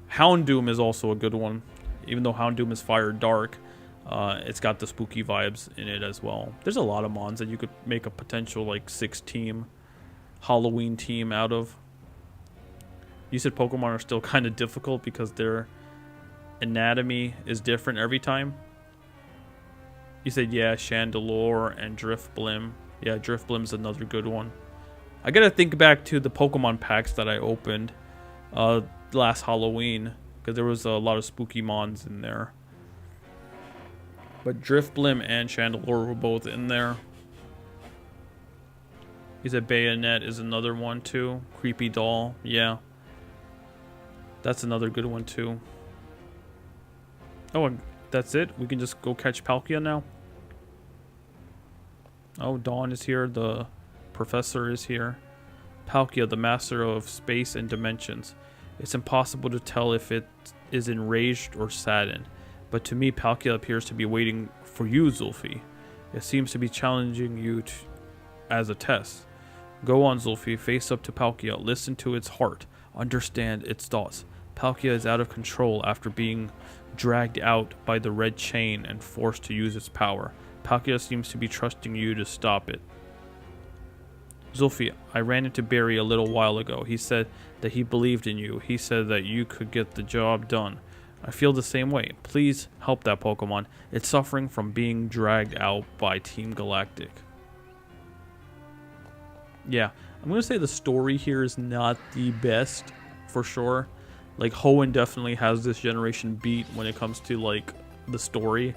Houndoom is also a good one, even though Houndoom is fire dark. It's got the spooky vibes in it as well. There's a lot of mons that you could make a potential like 6-team Halloween team out of. You said Pokemon are still kind of difficult because their anatomy is different every time. You said yeah, Chandelure and Drifblim. Yeah, Drifblim's another good one. I gotta think back to the Pokemon packs that I opened last Halloween, because there was a lot of spooky mons in there. But Drifblim and Chandelure were both in there. He said Bayonet is another one too. Creepy Doll, yeah. That's another good one too. Oh, and that's it? We can just go catch Palkia now? Oh, Dawn is here. The professor is here. Palkia, the master of space and dimensions. It's impossible to tell if it is enraged or saddened. But to me, Palkia appears to be waiting for you, Zulfi. It seems to be challenging you as a test. Go on, Zulfi. Face up to Palkia. Listen to its heart. Understand its thoughts. Palkia is out of control after being dragged out by the red chain and forced to use its power. Palkia seems to be trusting you to stop it. Zulfi, I ran into Barry a little while ago. He said that he believed in you. He said that you could get the job done. I feel the same way. Please help that Pokemon. It's suffering from being dragged out by Team Galactic. Yeah, I'm going to say the story here is not the best, for sure. Like, Hoenn definitely has this generation beat when it comes to, like, the story.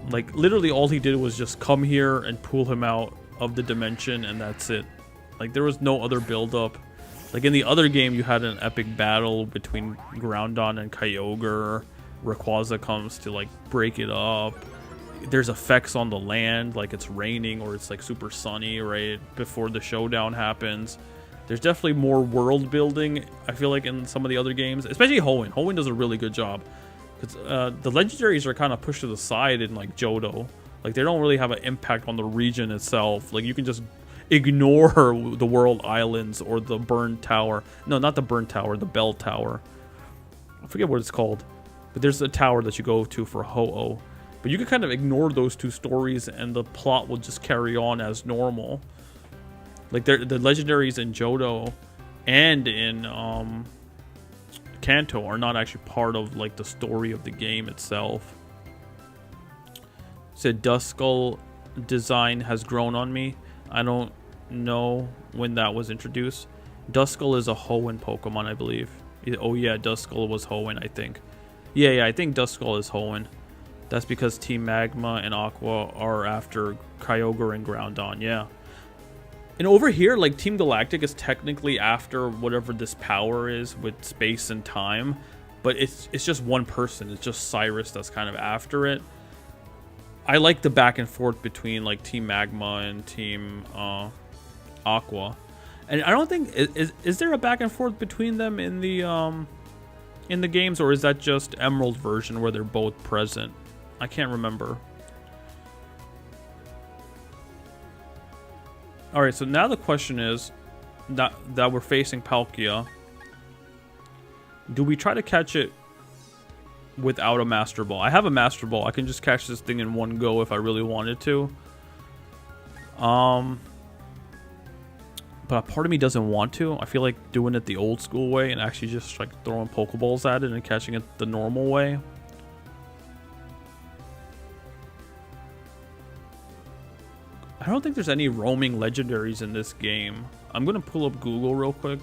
Like, literally all he did was just come here and pull him out of the dimension, and that's it. Like, there was no other build-up. Like, in the other game, you had an epic battle between Groudon and Kyogre. Rayquaza comes to, like, break it up. There's effects on the land, like it's raining or it's, like, super sunny right before the showdown happens. There's definitely more world building, I feel like, in some of the other games. Especially Hoenn. Hoenn does a really good job. Because the legendaries are kind of pushed to the side in, like, Johto. Like, they don't really have an impact on the region itself. Like, you can just ignore the world islands or the burn tower. No, not the burn tower, the bell tower. I forget what it's called. But there's a tower that you go to for Ho-Oh. But you can kind of ignore those two stories and the plot will just carry on as normal. Like, the legendaries in Johto and in Kanto are not actually part of, like, the story of the game itself. Said Duskull design has grown on me. I don't know when that was introduced. Duskull is a Hoenn Pokemon, I believe. Oh yeah, Duskull was Hoenn, I think. Yeah, I think Duskull is Hoenn. That's because Team Magma and Aqua are after Kyogre and Groudon, yeah. And over here, like, Team Galactic is technically after whatever this power is with space and time. But it's just one person. It's just Cyrus that's kind of after it. I like the back and forth between, like, Team Magma and Team Aqua. And I don't think... Is there a back and forth between them in the games? Or is that just Emerald version where they're both present? I can't remember. Alright, so now the question is that we're facing Palkia. Do we try to catch it without a Master Ball? I have a Master Ball. I can just catch this thing in one go if I really wanted to. But a part of me doesn't want to. I feel like doing it the old school way and actually just, like, throwing Pokeballs at it and catching it the normal way. I don't think there's any roaming legendaries in this game. I'm going to pull up Google real quick.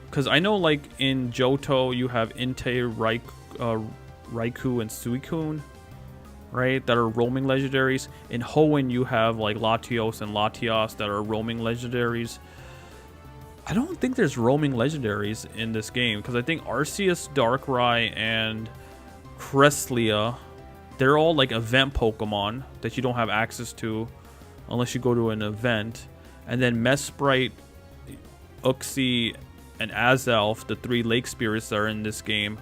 Because I know, like, in Johto, you have Entei, Raikou, and Suicune, right? That are roaming legendaries. In Hoenn, you have, like, Latios and Latias that are roaming legendaries. I don't think there's roaming legendaries in this game. Because I think Arceus, Darkrai, and Cresselia... They're all, like, event Pokemon that you don't have access to unless you go to an event. And then Mesprit, Uxie, and Azelf, the 3 lake spirits that are in this game,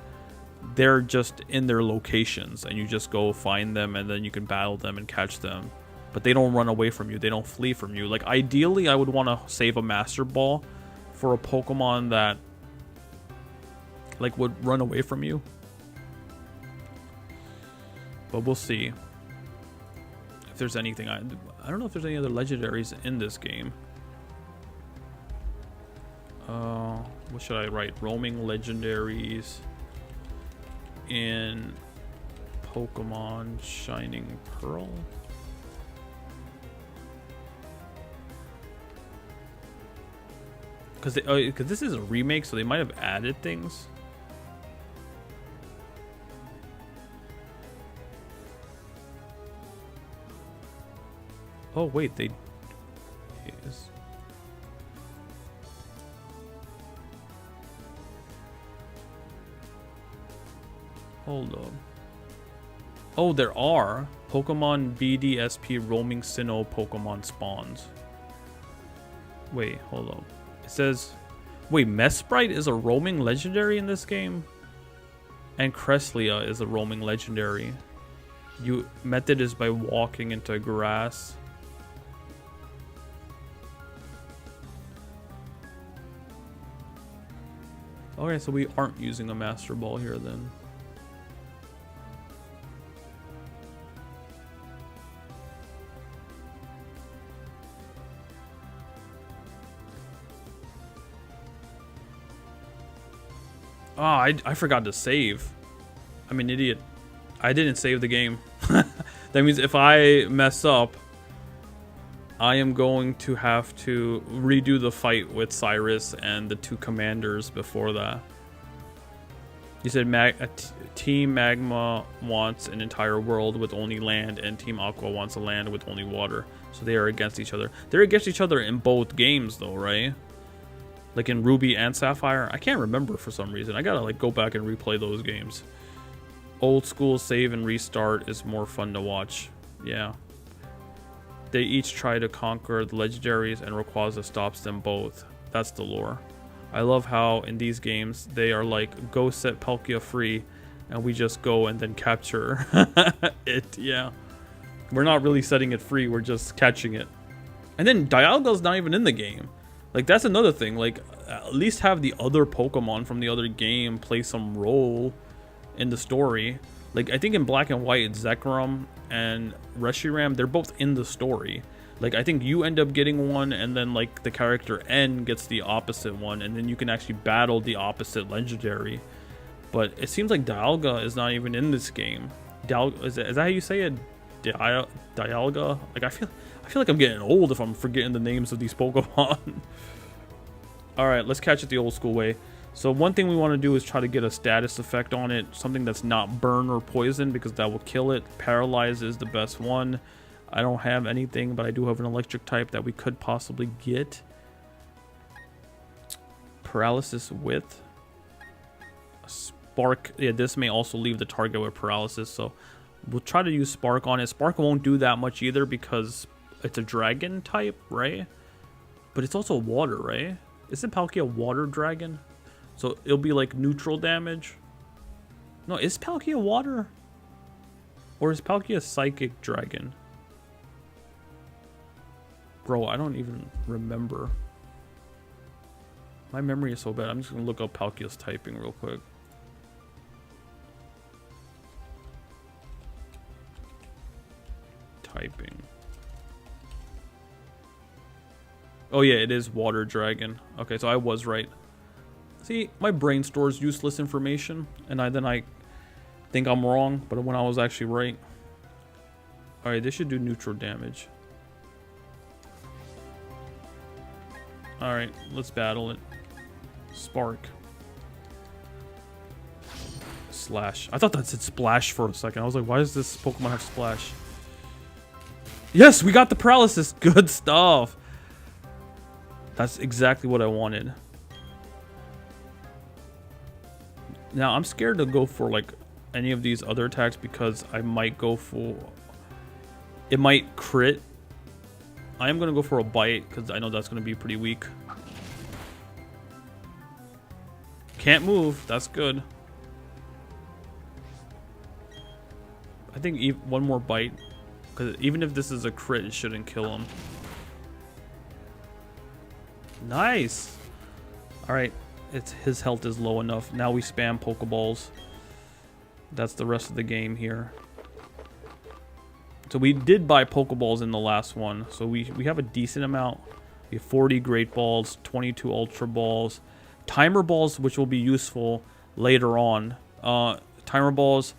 they're just in their locations. And you just go find them and then you can battle them and catch them. But they don't run away from you. They don't flee from you. Like, ideally, I would want to save a Master Ball for a Pokemon that, like, would run away from you. But we'll see if there's anything. I don't know if there's any other legendaries in this game. What should I write? Roaming legendaries in Pokemon Shining Pearl. because this is a remake, so they might have added things. Oh wait, they. Yes. Hold up. Oh, there are Pokemon BDSP roaming Sinnoh Pokemon spawns. Wait, hold up. It says, wait, Mesprit is a roaming legendary in this game? And Cresselia is a roaming legendary. Method is by walking into grass. Okay, so we aren't using a Master Ball here then. Ah, I forgot to save. I'm an idiot. I didn't save the game. That means if I mess up, I am going to have to redo the fight with Cyrus and the two commanders before that. You said Team Magma wants an entire world with only land, and Team Aqua wants a land with only water. So they are against each other. They're against each other in both games though, right? Like in Ruby and Sapphire? I can't remember for some reason. I gotta like go back and replay those games. Old school save and restart is more fun to watch. Yeah. They each try to conquer the legendaries and Rayquaza stops them both. That's the lore. I love how in these games they are like, go set Palkia free, and we just go and then capture it. Yeah. We're not really setting it free, we're just catching it. And then Dialga's not even in the game. Like, that's another thing. Like, at least have the other Pokemon from the other game play some role in the story. Like, I think in Black and White, Zekrom and Reshiram, they're both in the story. Like, I think you end up getting one, and then, like, the character N gets the opposite one, and then you can actually battle the opposite legendary. But it seems like Dialga is not even in this game. Is that how you say it? Dialga? Like, I feel like I'm getting old if I'm forgetting the names of these Pokemon. Alright, let's catch it the old school way. So one thing we want to do is try to get a status effect on it. Something that's not burn or poison, because that will kill it. Paralyze is the best one. I don't have anything, but I do have an electric type that we could possibly get. Paralysis with Spark. Yeah, this may also leave the target with paralysis, so we'll try to use Spark on it. Spark won't do that much either because it's a dragon type, right? But it's also water, right? Isn't Palkia a water dragon? So it'll be like neutral damage. No, is Palkia water? Or is Palkia a psychic dragon? Bro, I don't even remember. My memory is so bad. I'm just gonna look up Palkia's typing real quick. Typing. Oh yeah, it is water dragon. Okay, so I was right. See, my brain stores useless information, and then I think I'm wrong, but when I was actually right. Alright, this should do neutral damage. Alright, let's battle it. Spark. Slash. I thought that said splash for a second. I was like, why does this Pokemon have splash? Yes, we got the paralysis. Good stuff. That's exactly what I wanted. Now, I'm scared to go for, like, any of these other attacks because I might go for... It might crit. I am going to go for a bite because I know that's going to be pretty weak. Can't move. That's good. I think one more bite. Because even if this is a crit, it shouldn't kill him. Nice. Alright. His health is low enough. Now we spam Pokeballs. That's the rest of the game here. So we did buy Pokeballs in the last one. So we have a decent amount. We have 40 Great Balls, 22 Ultra Balls, Timer Balls, which will be useful later on. Timer Balls,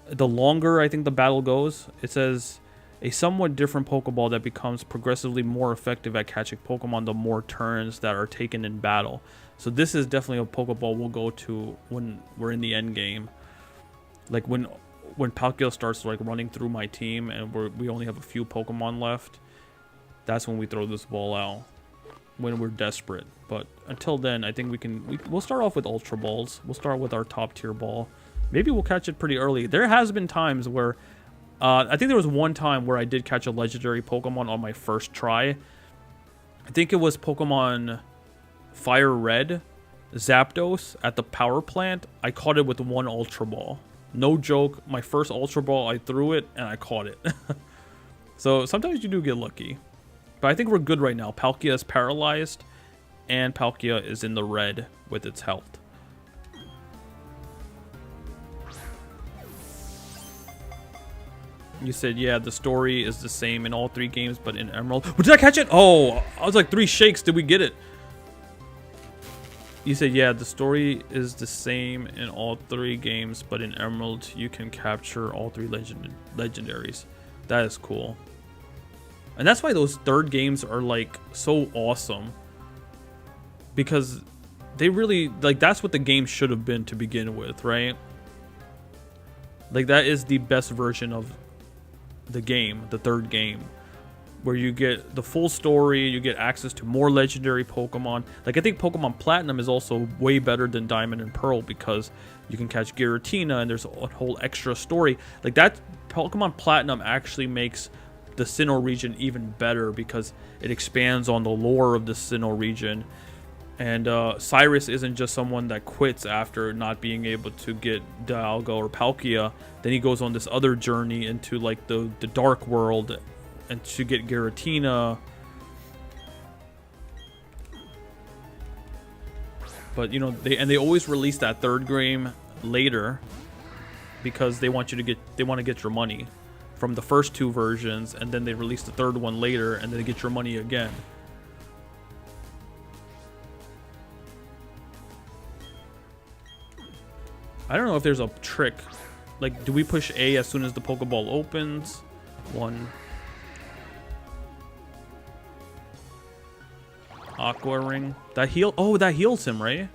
the longer I think the battle goes, it says a somewhat different Pokeball that becomes progressively more effective at catching Pokemon the more turns that are taken in battle. So this is definitely a Pokeball we'll go to when we're in the end game. Like when Palkia starts like running through my team and we only have a few Pokemon left, that's when we throw this ball out. When we're desperate. But until then, I think we'll start off with Ultra Balls. We'll start with our top tier ball. Maybe we'll catch it pretty early. There has been times where I think there was one time where I did catch a legendary Pokemon on my first try. I think it was Pokemon Fire Red, Zapdos at the power plant. I caught it with one Ultra Ball. No joke, my first Ultra Ball, I threw it and I caught it. So sometimes you do get lucky. But I think we're good right now. Palkia is paralyzed and Palkia is in the red with its health. You said, yeah, the story is the same in all 3 games, but in Emerald... Oh, did I catch it? Oh, I was like 3 shakes. Did we get it? You said, yeah, the story is the same in all 3 games, but in Emerald, you can capture all 3 legendaries. That is cool. And that's why those 3rd games are, like, so awesome. Because they really... Like, that's what the game should have been to begin with, right? Like, that is the best version of the game, the 3rd game, where you get the full story, you get access to more legendary Pokemon. Like, I think Pokemon Platinum is also way better than Diamond and Pearl because you can catch Giratina and there's a whole extra story. Like, that Pokemon Platinum actually makes the Sinnoh region even better because it expands on the lore of the Sinnoh region. And Cyrus isn't just someone that quits after not being able to get Dialga or Palkia. Then he goes on this other journey into like the dark world and to get Giratina. But you know, they always release that 3rd game later because they want to get your money from the first 2 versions, and then they release the 3rd one later and then they get your money again. I don't know if there's a trick. Like, do we push A as soon as the Pokeball opens? 1. Aqua Ring. That heal. Oh, that heals him, right?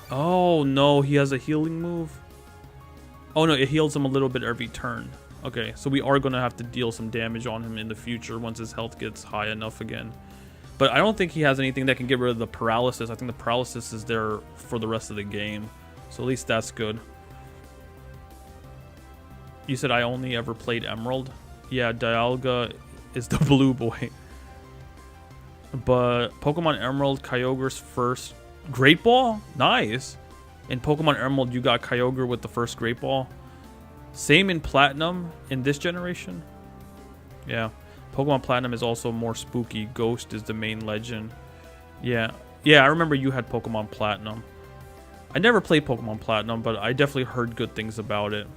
Oh, no. He has a healing move. Oh, no. It heals him a little bit every turn. Okay, so we are going to have to deal some damage on him in the future once his health gets high enough again. But I don't think he has anything that can get rid of the paralysis. I think the paralysis is there for the rest of the game. So at least that's good. You said I only ever played Emerald? Yeah, Dialga is the blue boy. But Pokemon Emerald, Kyogre's first Great Ball? Nice. In Pokemon Emerald, you got Kyogre with the first Great Ball. Same in Platinum in this generation. Yeah. Pokemon Platinum is also more spooky. Ghost is the main legend. Yeah. Yeah, I remember you had Pokemon Platinum. I never played Pokemon Platinum, but I definitely heard good things about it.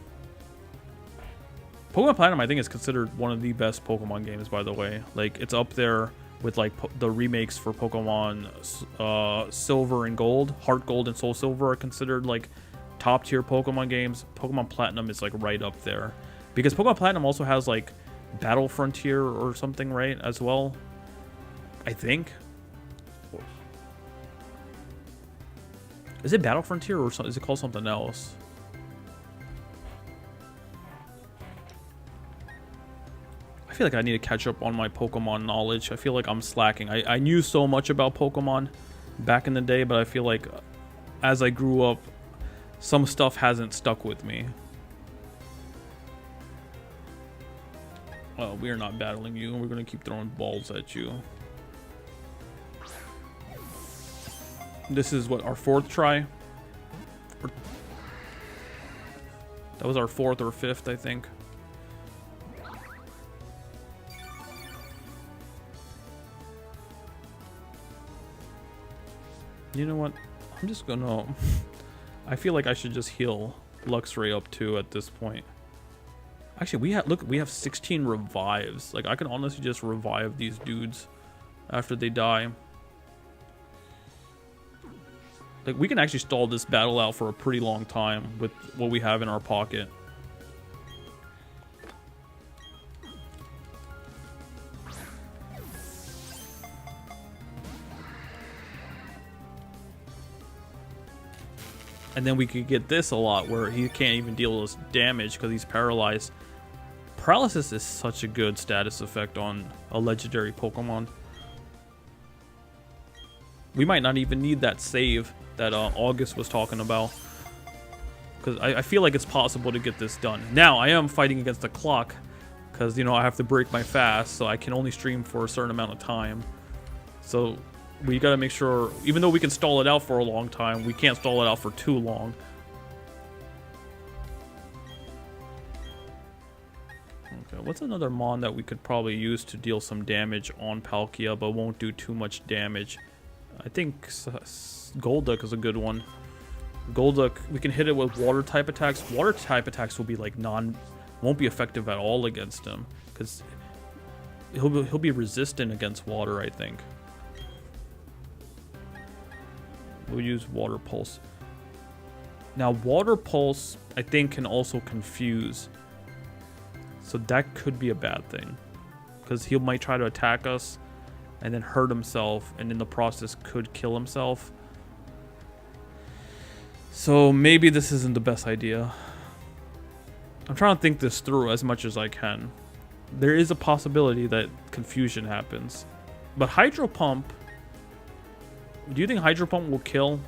Pokemon Platinum, I think, is considered one of the best Pokemon games, by the way. Like, it's up there with, like, the remakes for Pokemon Silver and Gold. Heart Gold and Soul Silver are considered, like, top-tier Pokemon games. Pokemon Platinum is, like, right up there. Because Pokemon Platinum also has, like, Battle Frontier or something, right, as well? I think. Is it Battle Frontier or is it called something else? I feel like I need to catch up on my Pokemon knowledge. I feel like I'm slacking. I knew so much about Pokemon back in the day, but I feel like as I grew up, some stuff hasn't stuck with me. Oh, we are not battling you. We're going to keep throwing balls at you. This is what, our 4th try? That was our 4th or 5th, I think. You know what? I'm just gonna... I feel like I should just heal Luxray up too at this point. Actually, we have 16 revives. Like, I can honestly just revive these dudes after they die. Like, we can actually stall this battle out for a pretty long time with what we have in our pocket. And then we could get this a lot where he can't even deal us damage because he's paralyzed. Paralysis is such a good status effect on a legendary Pokemon. We might not even need that save that August was talking about. Because I feel like it's possible to get this done. Now, I am fighting against the clock. Because, you know, I have to break my fast. So I can only stream for a certain amount of time. So we gotta make sure, even though we can stall it out for a long time, we can't stall it out for too long. Okay, what's another Mon that we could probably use to deal some damage on Palkia, but won't do too much damage? I think Golduck is a good one. Golduck, we can hit it with water type attacks. Water type attacks will be like won't be effective at all against him, because he'll be resistant against water, I think. We'll use Water Pulse. Now, Water Pulse, I think, can also confuse. So that could be a bad thing. Because he might try to attack us and then hurt himself, and in the process could kill himself. So maybe this isn't the best idea. I'm trying to think this through as much as I can. There is a possibility that confusion happens. But Hydro Pump... Do you think Hydro Pump will kill?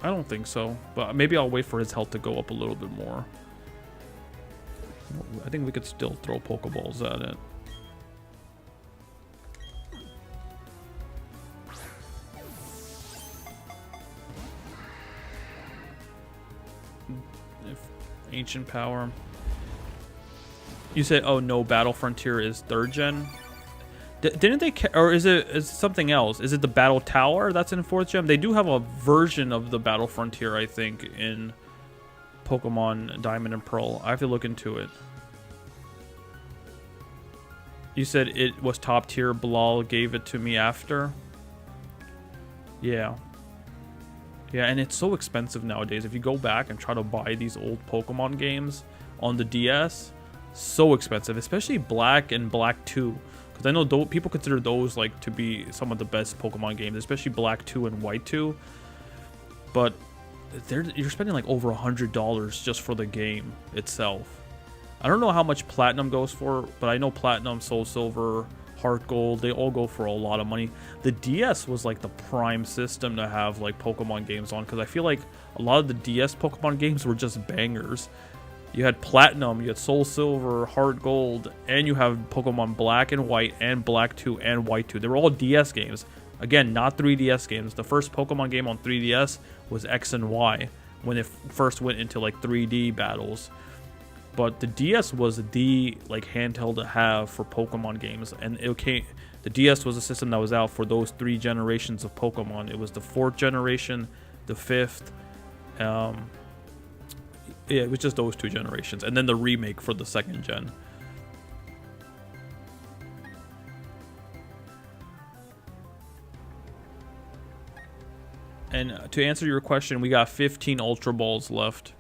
I don't think so, but maybe I'll wait for his health to go up a little bit more. I think we could still throw Pokeballs at it. Ancient Power. You said, oh no, Battle Frontier is 3rd gen? Didn't they, or is it something else? Is it the Battle Tower that's in 4th gen? They do have a version of the Battle Frontier, I think, in Pokemon Diamond and Pearl. I have to look into it. You said it was top tier, Bilal gave it to me after? Yeah. Yeah, and it's so expensive nowadays. If you go back and try to buy these old Pokemon games on the DS, so expensive, especially Black and Black 2. Because I know people consider those like to be some of the best Pokemon games, especially Black 2 and White 2. But you're spending like over $100 just for the game itself. I don't know how much Platinum goes for, but I know Platinum, Soul Silver, Heart Gold, they all go for a lot of money. The DS was like the prime system to have like Pokemon games on, because I feel like a lot of the DS Pokemon games were just bangers. You had Platinum, you had Soul Silver, Heart Gold, and you have Pokemon Black and White and Black 2 and White 2. They were all DS games. Again, not 3DS games. The first Pokemon game on 3DS was X and Y when it first went into like 3D battles. But the DS was the like handheld to have for Pokemon games, and the DS was a system that was out for those 3 generations of Pokemon. It was the 4th generation, the 5th, yeah, it was just those 2 generations, and then the remake for the 2nd gen. And to answer your question, we got 15 Ultra Balls left.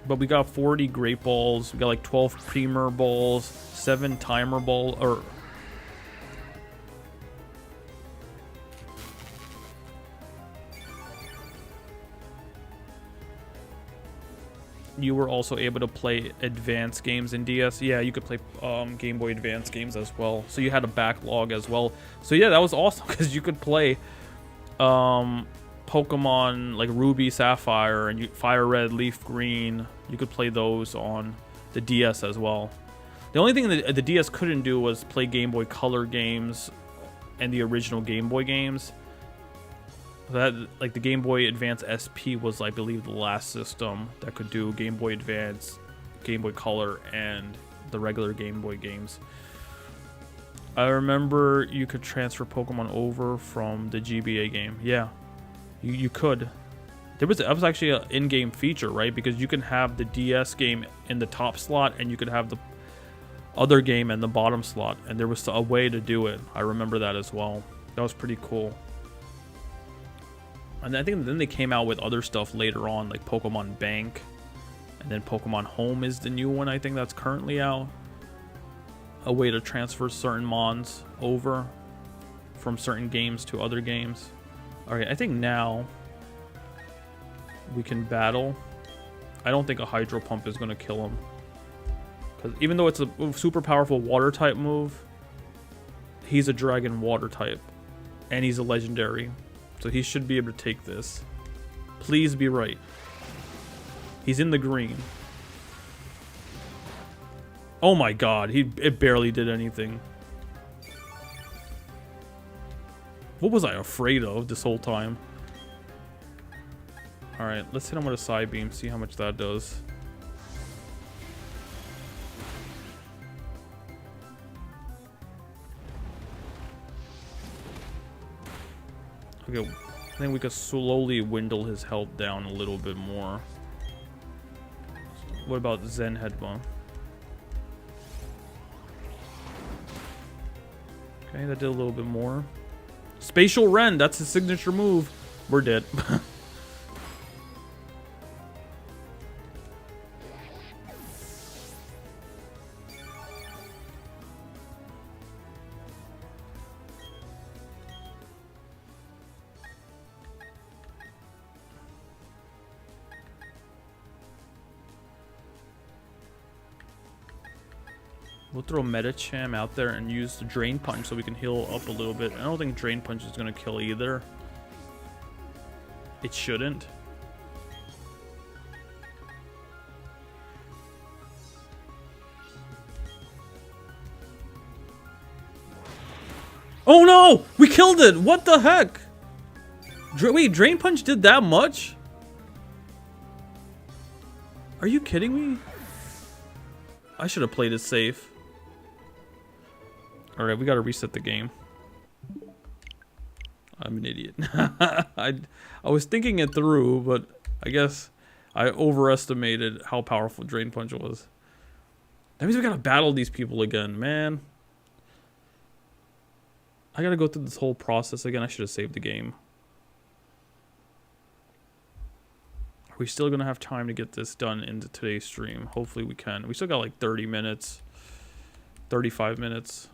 But we got 40 Great Balls, we got like 12 Premier Balls, 7 Timer Balls, or... You were also able to play advanced games in DS. Yeah, you could play Game Boy Advance games as well. So you had a backlog as well. So yeah, that was awesome because you could play Pokemon like Ruby, Sapphire, and Fire Red, Leaf Green. You could play those on the DS as well. The only thing that the DS couldn't do was play Game Boy Color games and the original Game Boy games. That, like, the Game Boy Advance SP was, I believe, the last system that could do Game Boy Advance, Game Boy Color, and the regular Game Boy games. I remember you could transfer Pokemon over from the GBA game. Yeah, you could. That was actually an in-game feature, right? Because you can have the DS game in the top slot, and you could have the other game in the bottom slot. And there was a way to do it. I remember that as well. That was pretty cool. And I think then they came out with other stuff later on, like Pokemon Bank. And then Pokemon Home is the new one, I think, that's currently out. A way to transfer certain Mons over. from certain games to other games. Alright, I think now we can battle. I don't think a Hydro Pump is going to kill him. Because even though it's a super powerful water type move, he's a dragon water type. And he's a legendary. So he should be able to take this. Please be right. He's in the green. Oh my god, it barely did anything. What was I afraid of this whole time? Alright, let's hit him with a side beam, see how much that does. Okay, I think we could slowly dwindle his health down a little bit more. What about Zen Headbutt? Okay, that did a little bit more. Spatial Rend, that's his signature move. We're dead. We'll throw Medicham out there and use the Drain Punch so we can heal up a little bit. I don't think Drain Punch is going to kill either. It shouldn't. Oh no! We killed it! What the heck? Wait, Drain Punch did that much? Are you kidding me? I should have played it safe. Alright, we gotta reset the game. I'm an idiot. I was thinking it through, but I guess I overestimated how powerful Drain Punch was. That means we gotta battle these people again, man. I gotta go through this whole process again. I should have saved the game. Are we still gonna have time to get this done into today's stream? Hopefully we can. We still got like 30 minutes. 35 minutes.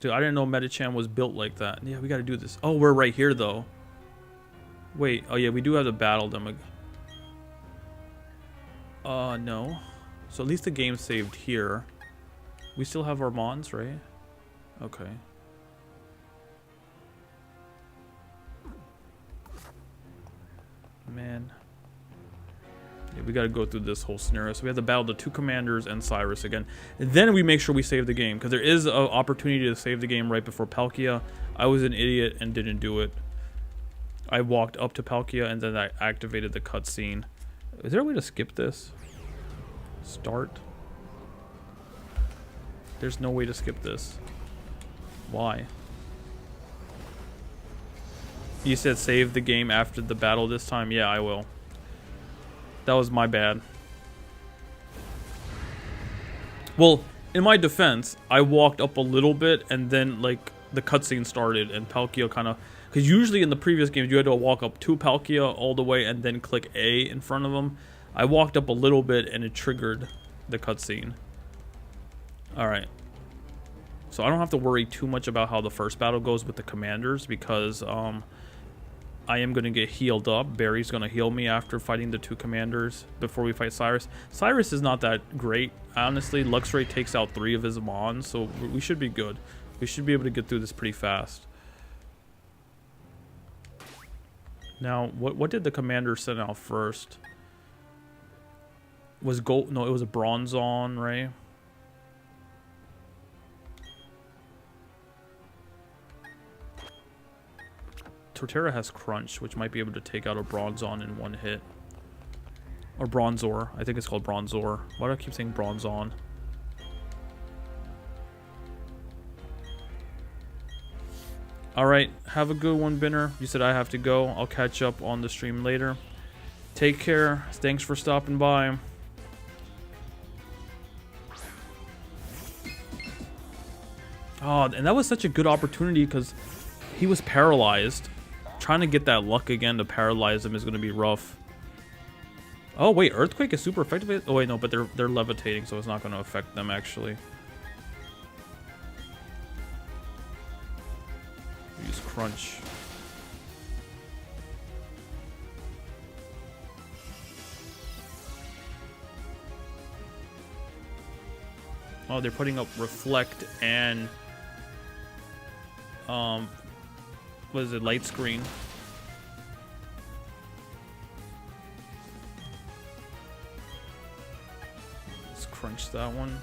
Dude, I didn't know Medicham was built like that. Yeah, we gotta do this. Oh, we're right here though. Wait, oh yeah, we do have to battle them. No. So at least the game saved here. We still have our Mons, right? Okay. Man. Yeah, we gotta go through this whole scenario. So we have to battle the two commanders and Cyrus again. And then we make sure we save the game. Because there is an opportunity to save the game right before Palkia. I was an idiot and didn't do it. I walked up to Palkia and then I activated the cutscene. Is there a way to skip this? Start. There's no way to skip this. Why? You said save the game after the battle this time? Yeah, I will. That was my bad. Well, in my defense, I walked up a little bit and then like the cutscene started and Palkia kind of... Because usually in the previous games you had to walk up to Palkia all the way and then click A in front of him. I walked up a little bit and it triggered the cutscene. Alright. So I don't have to worry too much about how the first battle goes with the commanders because I am going to get healed up. Barry's going to heal me after fighting the two commanders before we fight Cyrus. Cyrus is not that great, honestly. Luxray takes out 3 of his Mons, so we should be good. We should be able to get through this pretty fast. Now, what did the commander send out first? Was gold? No, it was a Bronzong, right? Torterra has Crunch, which might be able to take out a Bronzong in one hit. Or Bronzor. I think it's called Bronzor. Why do I keep saying Bronzong? Alright, have a good one, Binner. You said I have to go. I'll catch up on the stream later. Take care. Thanks for stopping by. Oh, and that was such a good opportunity because he was paralyzed. trying to get that luck again to paralyze him is going to be rough. Oh wait, Earthquake is super effective. Oh wait, no, but they're levitating, so it's not going to affect them actually. Use Crunch. Oh, they're putting up Reflect and what is it, Light Screen. Let's crunch that one.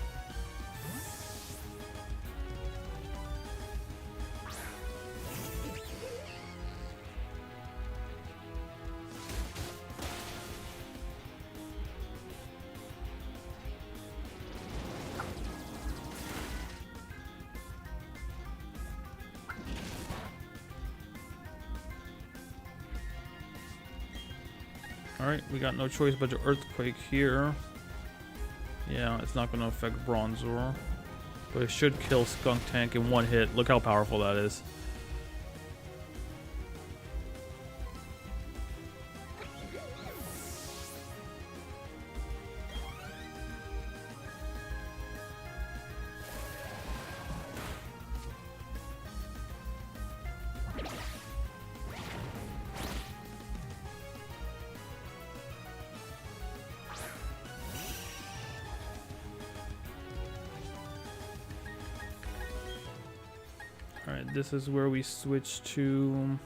Alright, we got no choice but to Earthquake here. Yeah, it's not going to affect Bronzor. But it should kill Skunk Tank in one hit. Look how powerful that is. Alright, this is where we switch to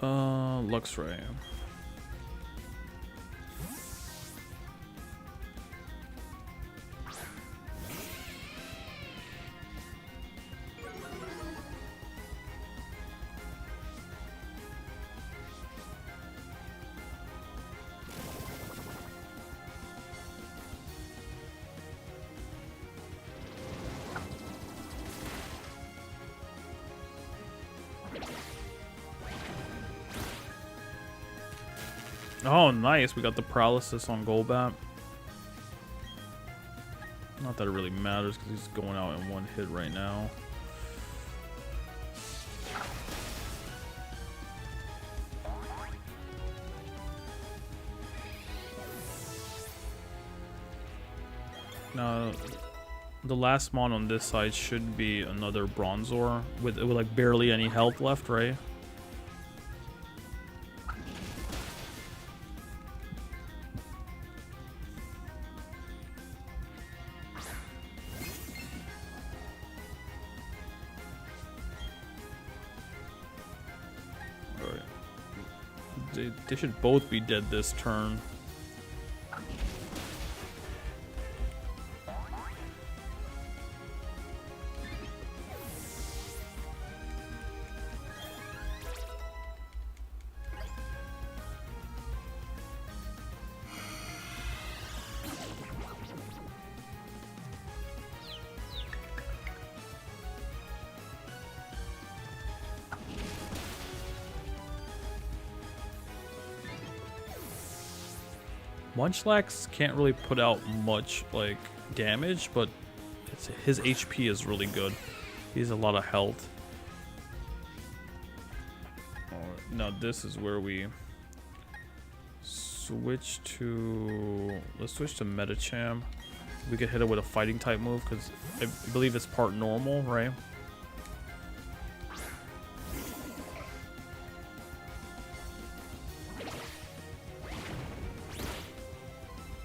Luxray. Oh, nice. We got the paralysis on Golbat. Not that it really matters because he's going out in one hit right now. Now, the last mon on this side should be another Bronzor with like barely any health left, right? They should both be dead this turn. Munchlax can't really put out much like damage, but his HP is really good. He has a lot of health. Now this is where we switch to. Let's switch to Medicham. We could hit it with a fighting type move because I believe it's part normal, right?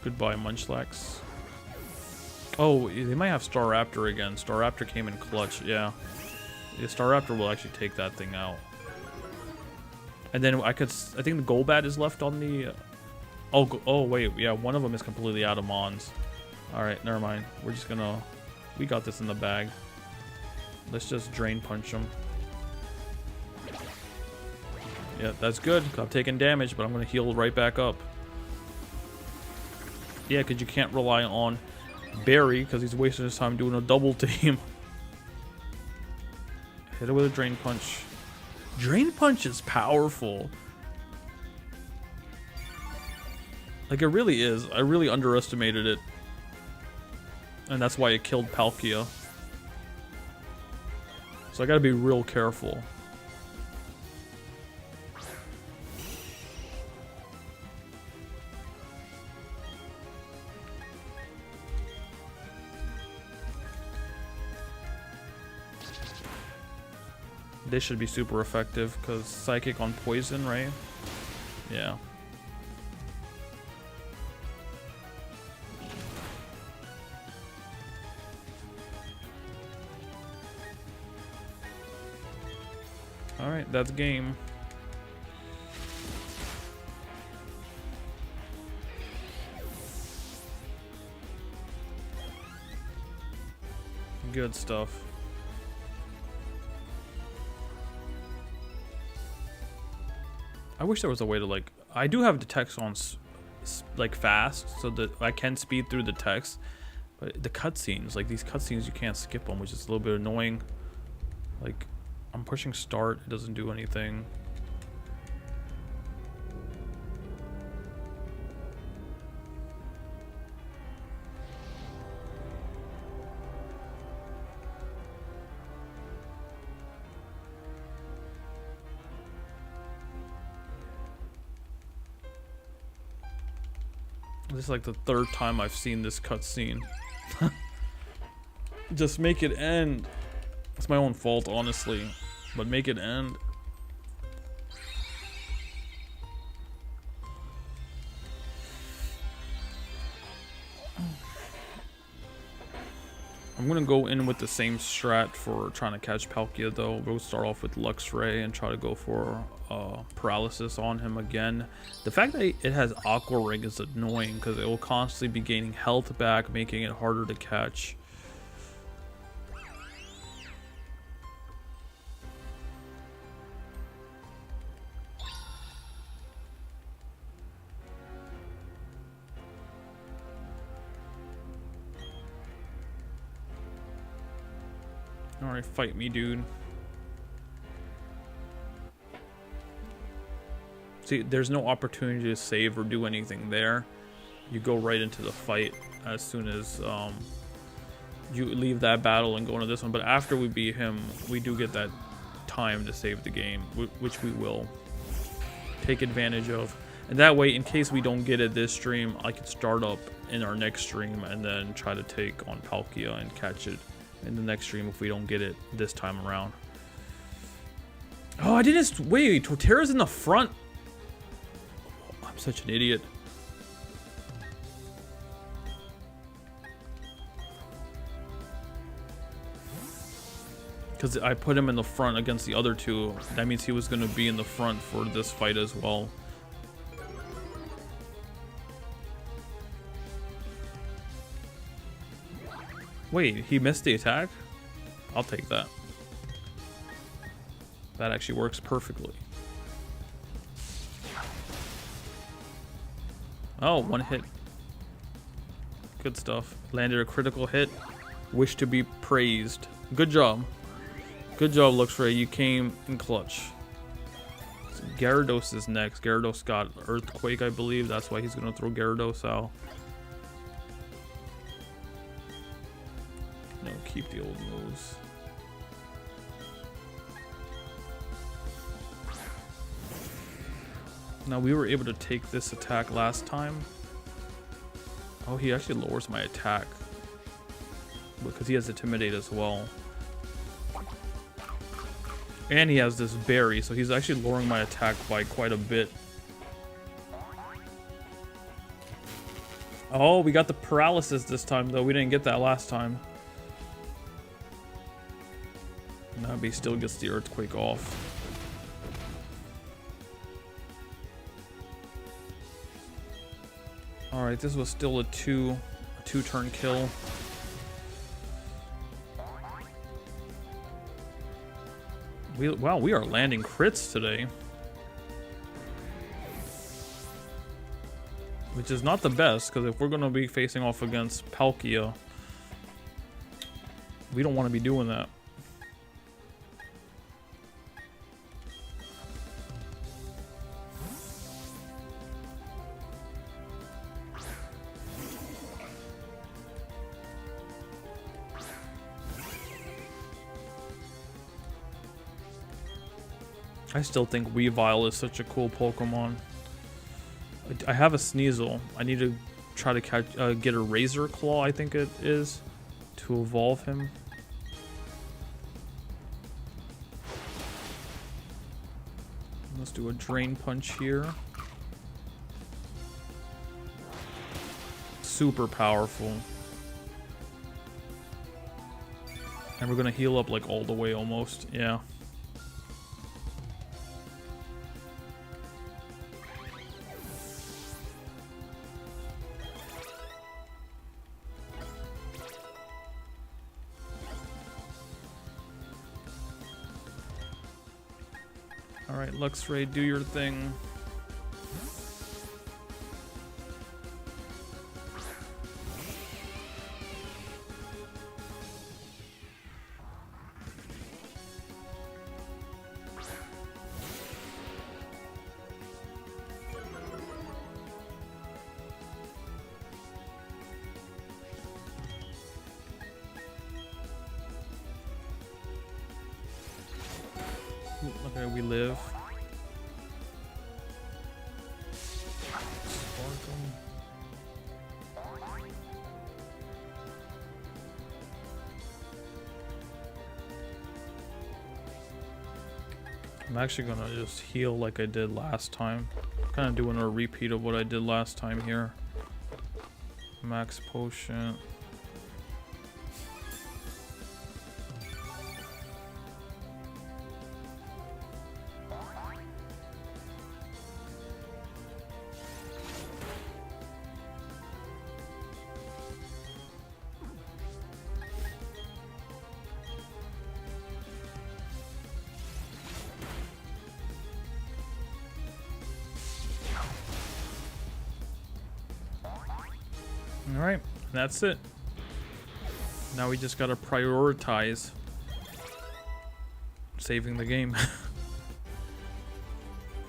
Goodbye, Munchlax. Oh, they might have Staraptor again. Staraptor came in clutch, yeah. Staraptor will actually take that thing out. And then I think the Golbat is left on the... Oh, wait, yeah, one of them is completely out of Mons. Alright, never mind. We're just gonna... We got this in the bag. Let's just Drain Punch him. Yeah, that's good. I'm taking damage, but I'm gonna heal right back up. Yeah, because you can't rely on Barry because he's wasting his time doing a double team. Hit it with a Drain Punch. Drain Punch is powerful. Like, it really is. I really underestimated it. And that's why it killed Palkia. So I gotta be real careful. This should be super effective because psychic on poison, right? Yeah. Alright, that's game. Good stuff. I wish there was a way to, like, I do have the text on like fast so that I can speed through the text, but the cutscenes, like these cutscenes, you can't skip them, which is a little bit annoying. Like, I'm pushing start, it doesn't do anything. This is like the third time I've seen this cutscene. Just make it end. It's my own fault, honestly, but make it end. I'm gonna go in with the same strat for trying to catch Palkia though. We'll start off with Luxray and try to go for paralysis on him again. The fact that it has Aqua Ring is annoying because it will constantly be gaining health back, making it harder to catch. Alright, fight me, dude. See, there's no opportunity to save or do anything there. You go right into the fight as soon as you leave that battle and go into this one. But after we beat him, we do get that time to save the game, which we will take advantage of. And that way, in case we don't get it this stream, I can start up in our next stream and then try to take on Palkia and catch it in the next stream if we don't get it this time around. Oh, I didn't wait. Torterra's in the front. Oh, I'm such an idiot. Because I put him in the front against the other two. That means he was going to be in the front for this fight as well. Wait, he missed the attack? I'll take that. That actually works perfectly. Oh, one hit. Good stuff. Landed a critical hit. Wish to be praised. Good job. Good job, Luxray. You came in clutch. So Gyarados is next. Gyarados got Earthquake, I believe. That's why he's going to throw Gyarados out. No, keep the old moves. Now, we were able to take this attack last time. Oh, he actually lowers my attack. Because he has Intimidate as well. And he has this berry, so he's actually lowering my attack by quite a bit. Oh, we got the paralysis this time, though. We didn't get that last time. Now he still gets the Earthquake off. Alright, this was still a two-turn kill. Wow, we are landing crits today. Which is not the best, because if we're going to be facing off against Palkia, we don't want to be doing that. I still think Weavile is such a cool Pokemon. I have a Sneasel. I need to try to catch, get a Razor Claw, I think it is, to evolve him. Let's do a Drain Punch here. Super powerful. And we're gonna heal up like all the way almost, yeah. Alright, Luxray, do your thing. Okay, we live. I'm actually gonna just heal like I did last time. Kind of doing a repeat of what I did last time here. Max potion. Alright, that's it. Now we just gotta prioritize saving the game.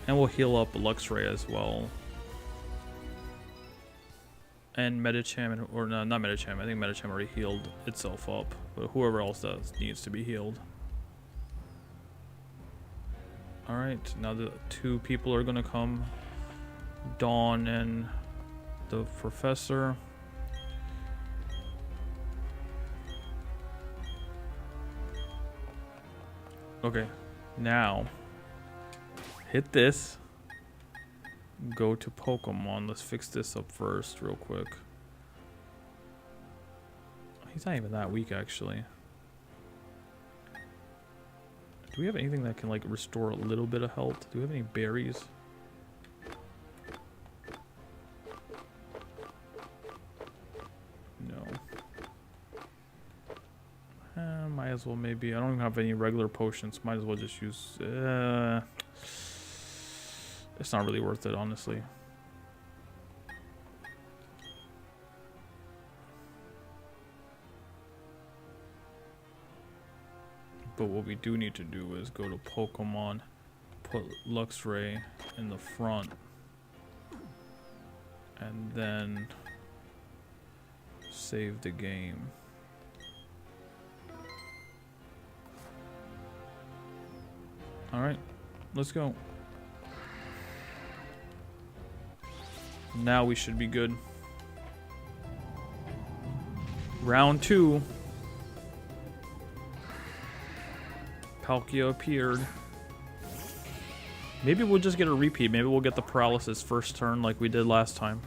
And we'll heal up Luxray as well. And Medicham, or no, not Medicham, I think Medicham already healed itself up. But whoever else does needs to be healed. Alright, now the two people are gonna come. Dawn and the Professor. Okay, now hit this. Go to Pokemon. Let's fix this up first, real quick. He's not even that weak, actually. Do we have anything that can like restore a little bit of health? Do we have any berries? No. Might as well maybe. I don't even have any regular potions. Might as well just use. It's not really worth it, honestly. But what we do need to do is go to Pokemon, put Luxray in the front, and then save the game. Alright, let's go. Now we should be good. Round 2. Palkia appeared. Maybe we'll just get a repeat. Maybe we'll get the paralysis first turn like we did last time.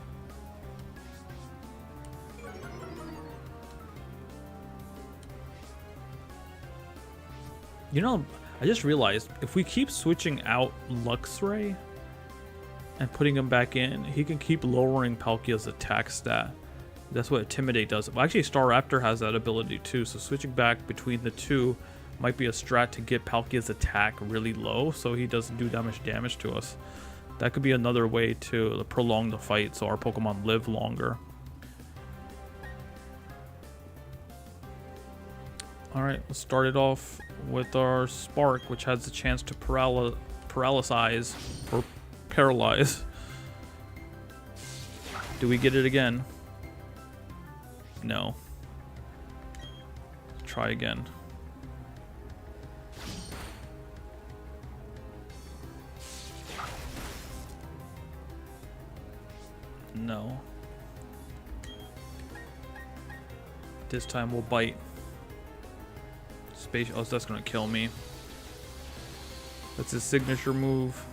You know, I just realized if we keep switching out Luxray and putting him back in, he can keep lowering Palkia's attack stat. That's what Intimidate does. Well, actually, Staraptor has that ability too, so switching back between the two might be a strat to get Palkia's attack really low so he doesn't do that much damage to us. That could be another way to prolong the fight so our Pokemon live longer. Alright, let's start it off with our Spark, which has the chance to paralyze. Do we get it again? No. Try again. No. This time we'll bite. Space. Oh, that's gonna kill me. That's his signature move.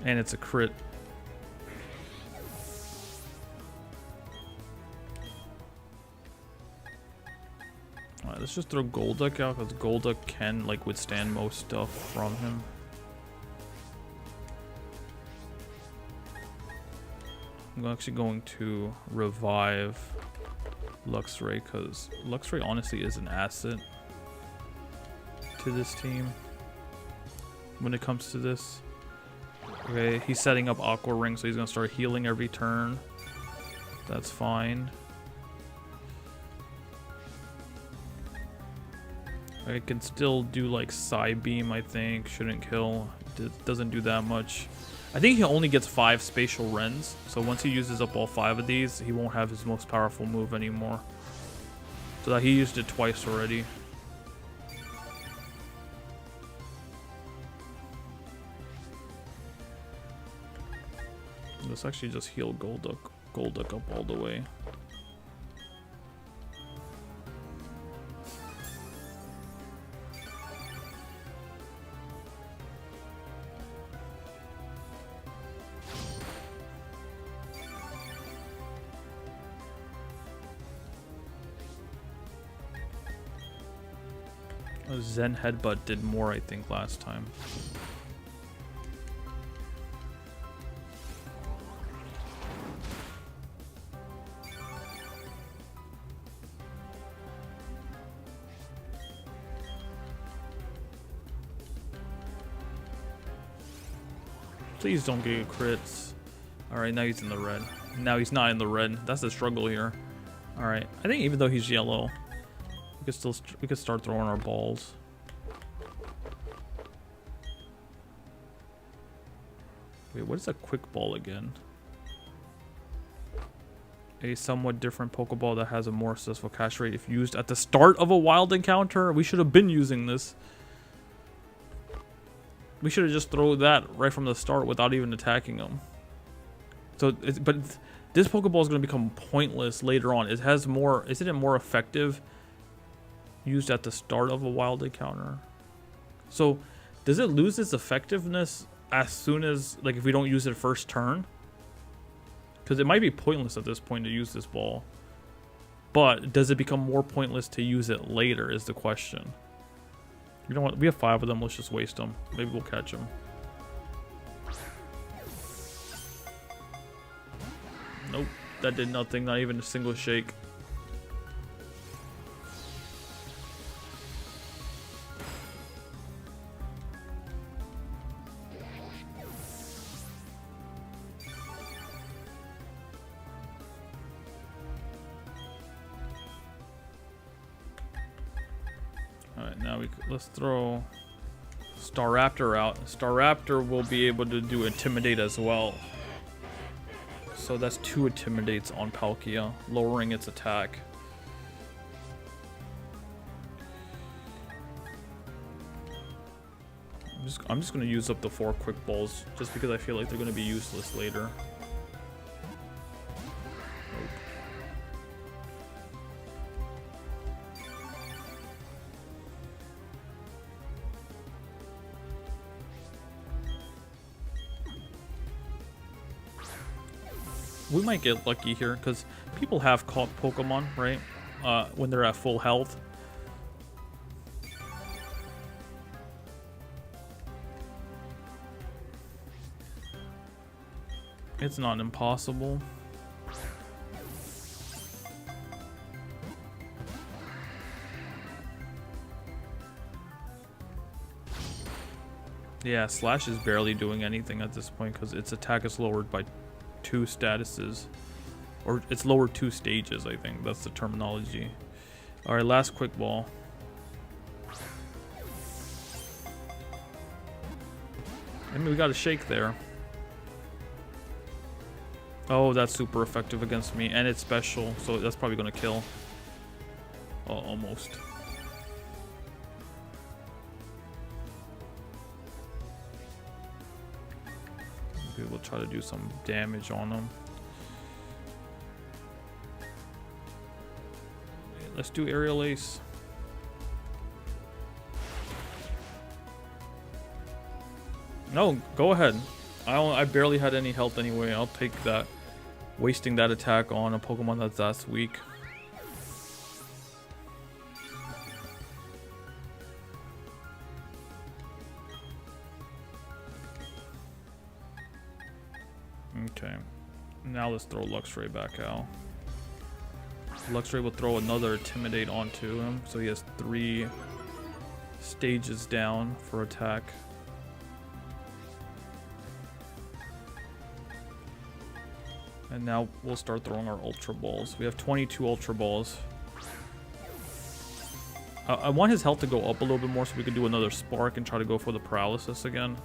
And it's a crit. Alright, let's just throw Golduck out because Golduck can like withstand most stuff from him. I'm actually going to revive Luxray because Luxray honestly is an asset to this team when it comes to this. Okay, he's setting up Aqua Ring, so he's gonna start healing every turn. That's fine. I can still do like Psybeam, I think. Shouldn't kill. Doesn't do that much. I think he only gets 5 Spatial Rens, so once he uses up all 5 of these, he won't have his most powerful move anymore. So that he used it twice already. Let's actually just heal Golduck up all the way. Zen Headbutt did more, I think, last time. Please don't get crits. Alright, now he's in the red. Now he's not in the red. That's the struggle here. Alright, I think even though he's yellow, we could start throwing our balls. Wait, what is a quick ball again? A somewhat different Pokeball that has a more successful catch rate if used at the start of a wild encounter. We should have been using this. We should have just thrown that right from the start without even attacking them. So, but this Pokeball is going to become pointless later on. It has more. Isn't it more effective used at the start of a wild encounter? So, does it lose its effectiveness as soon as, like, if we don't use it first turn? Because it might be pointless at this point to use this ball. But does it become more pointless to use it later is the question. You know what? We have 5 of them. Let's just waste them. Maybe we'll catch them. Nope. That did nothing. Not even a single shake. Alright, now let's throw Staraptor out. Staraptor will be able to do Intimidate as well. So that's 2 Intimidates on Palkia, lowering its attack. I'm just going to use up the 4 Quick Balls, just because I feel like they're going to be useless later. We might get lucky here because people have caught Pokemon, right? When they're at full health. It's not impossible. Yeah, Slash is barely doing anything at this point because its attack is lowered by 2 statuses, or it's lower 2 stages. I think that's the terminology. All right, last Quick Ball. I mean, we got a shake there. Oh, that's super effective against me, and it's special, so that's probably gonna kill. Oh, almost. Maybe we'll try to do some damage on them. Let's do Aerial Ace. No, go ahead. I barely had any health anyway. I'll take that. Wasting that attack on a Pokemon that's weak. Okay. Now let's throw Luxray back out. Luxray will throw another Intimidate onto him, so he has 3 stages down for attack. And now we'll start throwing our Ultra Balls. We have 22 Ultra Balls. I want his health to go up a little bit more so we can do another Spark and try to go for the Paralysis again.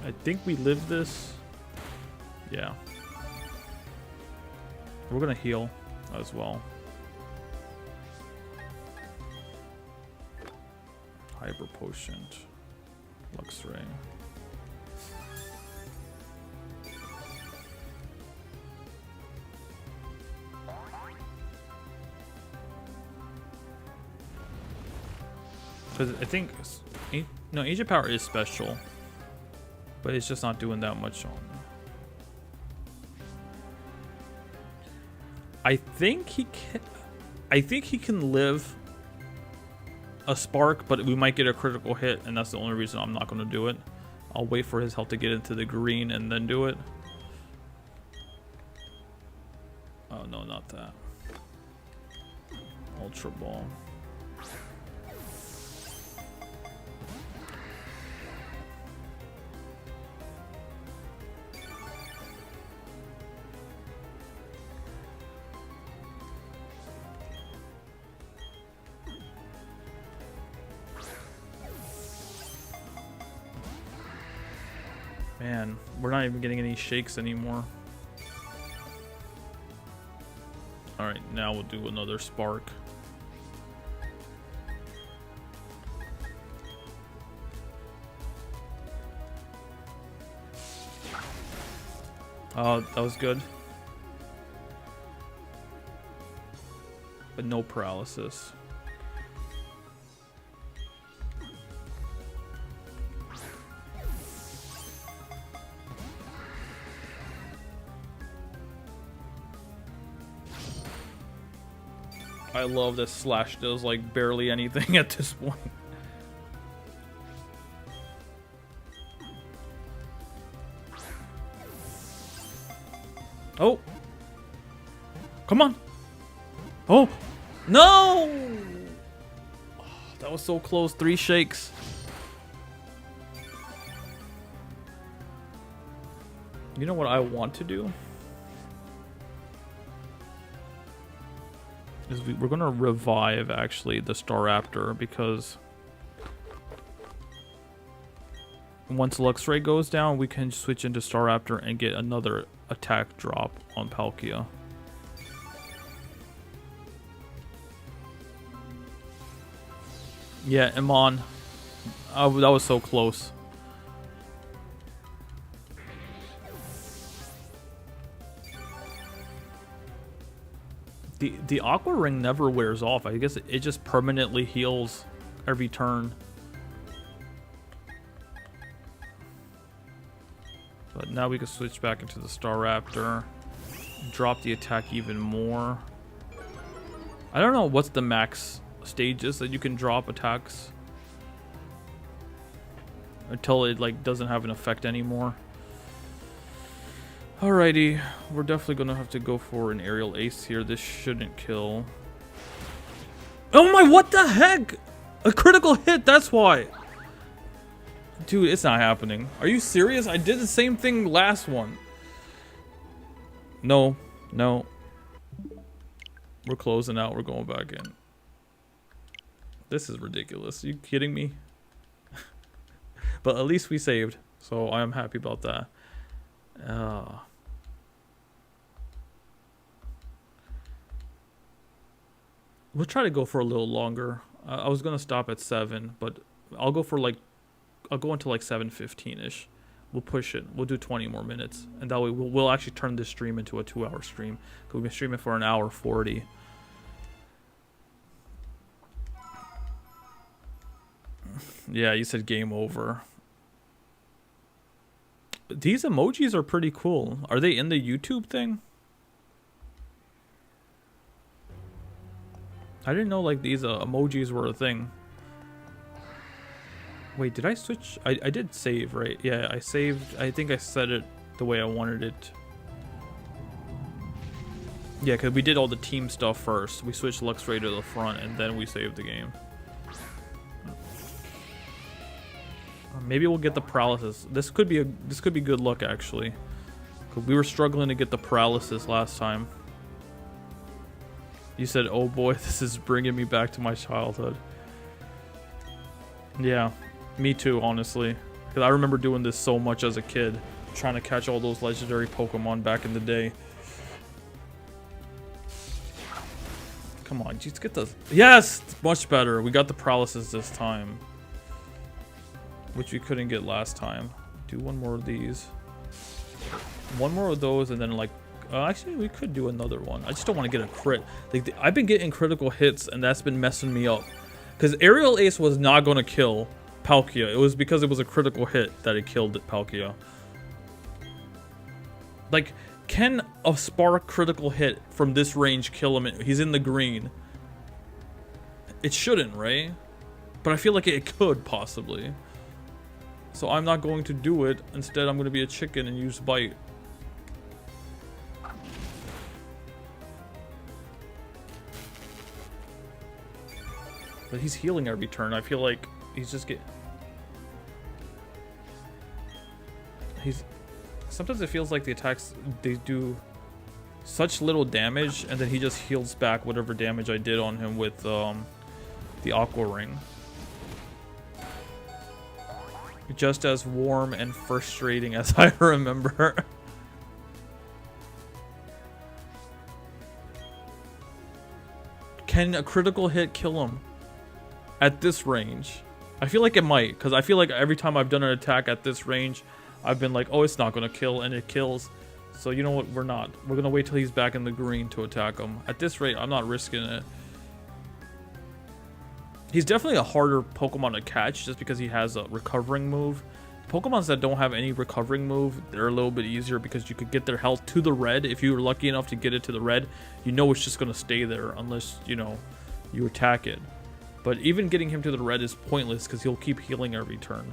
I think we live this. Yeah. We're gonna heal as well. Hyper Potion. Luxray. Because I think, no, Ancient Power is special, but it's just not doing that much on. I think he can live a Spark, but we might get a critical hit, and that's the only reason I'm not going to do it. I'll wait for his health to get into the green and then do it. Oh no, not that. Ultra Ball. Man, we're not even getting any shakes anymore. Alright, now we'll do another Spark. Oh, that was good. But no Paralysis. I love that Slash does like barely anything at this point. Oh! Come on! Oh! No! Oh, that was so close. 3 shakes. You know what I want to do? Is we're gonna revive actually the Staraptor, because once Luxray goes down, we can switch into Staraptor and get another attack drop on Palkia. Yeah, Iman. Oh, that was so close. The Aqua Ring never wears off. I guess it just permanently heals every turn. But now we can switch back into the Staraptor. Drop the attack even more. I don't know what's the max stages that you can drop attacks. Until it like doesn't have an effect anymore. Alrighty, we're definitely gonna have to go for an Aerial Ace here. This shouldn't kill. Oh my, what the heck? A critical hit, that's why. Dude, it's not happening. Are you serious? I did the same thing last one. No, no. We're closing out, we're going back in. This is ridiculous. Are you kidding me? But at least we saved, so I am happy about that. We'll try to go for a little longer. I was gonna stop at 7, but I'll go for like, I'll go until like 7:15ish. We'll push it. We'll do 20 more minutes, and that way we'll actually turn this stream into a 2-hour stream. Cause we've been streaming for an hour 40. Yeah, you said game over. These emojis are pretty cool. Are they in the YouTube thing? I didn't know like these emojis were a thing. Wait, did I switch? I did save, right? Yeah, I saved. I think I set it the way I wanted it. Yeah, because we did all the team stuff first. We switched Luxray to the front, and then we saved the game. Maybe we'll get the paralysis. This could be good luck actually. 'Cause we were struggling to get the paralysis last time. You said, "Oh boy, this is bringing me back to my childhood." Yeah, me too, honestly. Because I remember doing this so much as a kid, trying to catch all those legendary Pokemon back in the day. Come on, just get the... Yes! Much better. We got the paralysis this time. Which we couldn't get last time. Do one more of these. One more of those, and then like... actually, we could do another one. I just don't want to get a crit. Like, I've been getting critical hits, and that's been messing me up. Because Aerial Ace was not going to kill Palkia. It was because it was a critical hit that it killed Palkia. Like, can a Spark critical hit from this range kill him? He's in the green. It shouldn't, right? But I feel like it could, possibly. So I'm not going to do it. Instead, I'm going to be a chicken and use Bite. But he's healing every turn. I feel like he's just sometimes it feels like the attacks, they do such little damage, and then he just heals back whatever damage I did on him with the Aqua Ring. Just as warm and frustrating as I remember. Can a critical hit kill him at this range? I feel like it might, because I feel like every time I've done an attack at this range, I've been like, oh, it's not going to kill, and it kills. So you know what? We're not. We're going to wait till he's back in the green to attack him. At this rate, I'm not risking it. He's definitely a harder Pokemon to catch just because he has a recovering move. Pokemons that don't have any recovering move, they're a little bit easier because you could get their health to the red. If you were lucky enough to get it to the red, you know it's just going to stay there unless, you know, you attack it. But even getting him to the red is pointless because he'll keep healing every turn.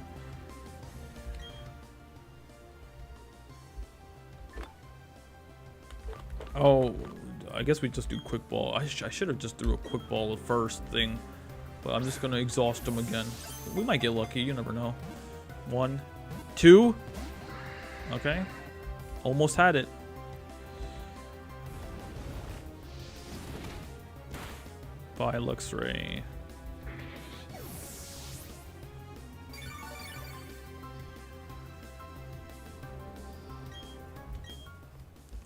Oh, I guess we just do Quick Ball. I should have just threw a Quick Ball the first thing. But I'm just going to exhaust him again. We might get lucky. You never know. 1, 2. Okay. Almost had it. Bye, Luxray.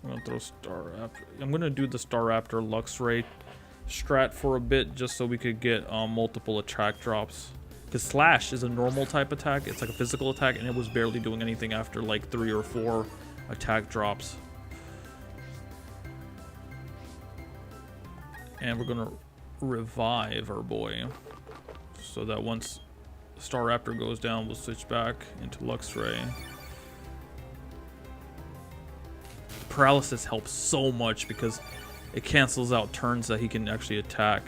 I'm going to throw Staraptor. I'm going to do the Staraptor Luxray strat for a bit just so we could get multiple attack drops. Because Slash is a normal type attack. It's like a physical attack, and it was barely doing anything after like 3 or 4 attack drops. And we're going to revive our boy. So that once Staraptor goes down, we'll switch back into Luxray. Paralysis helps so much because it cancels out turns that he can actually attack.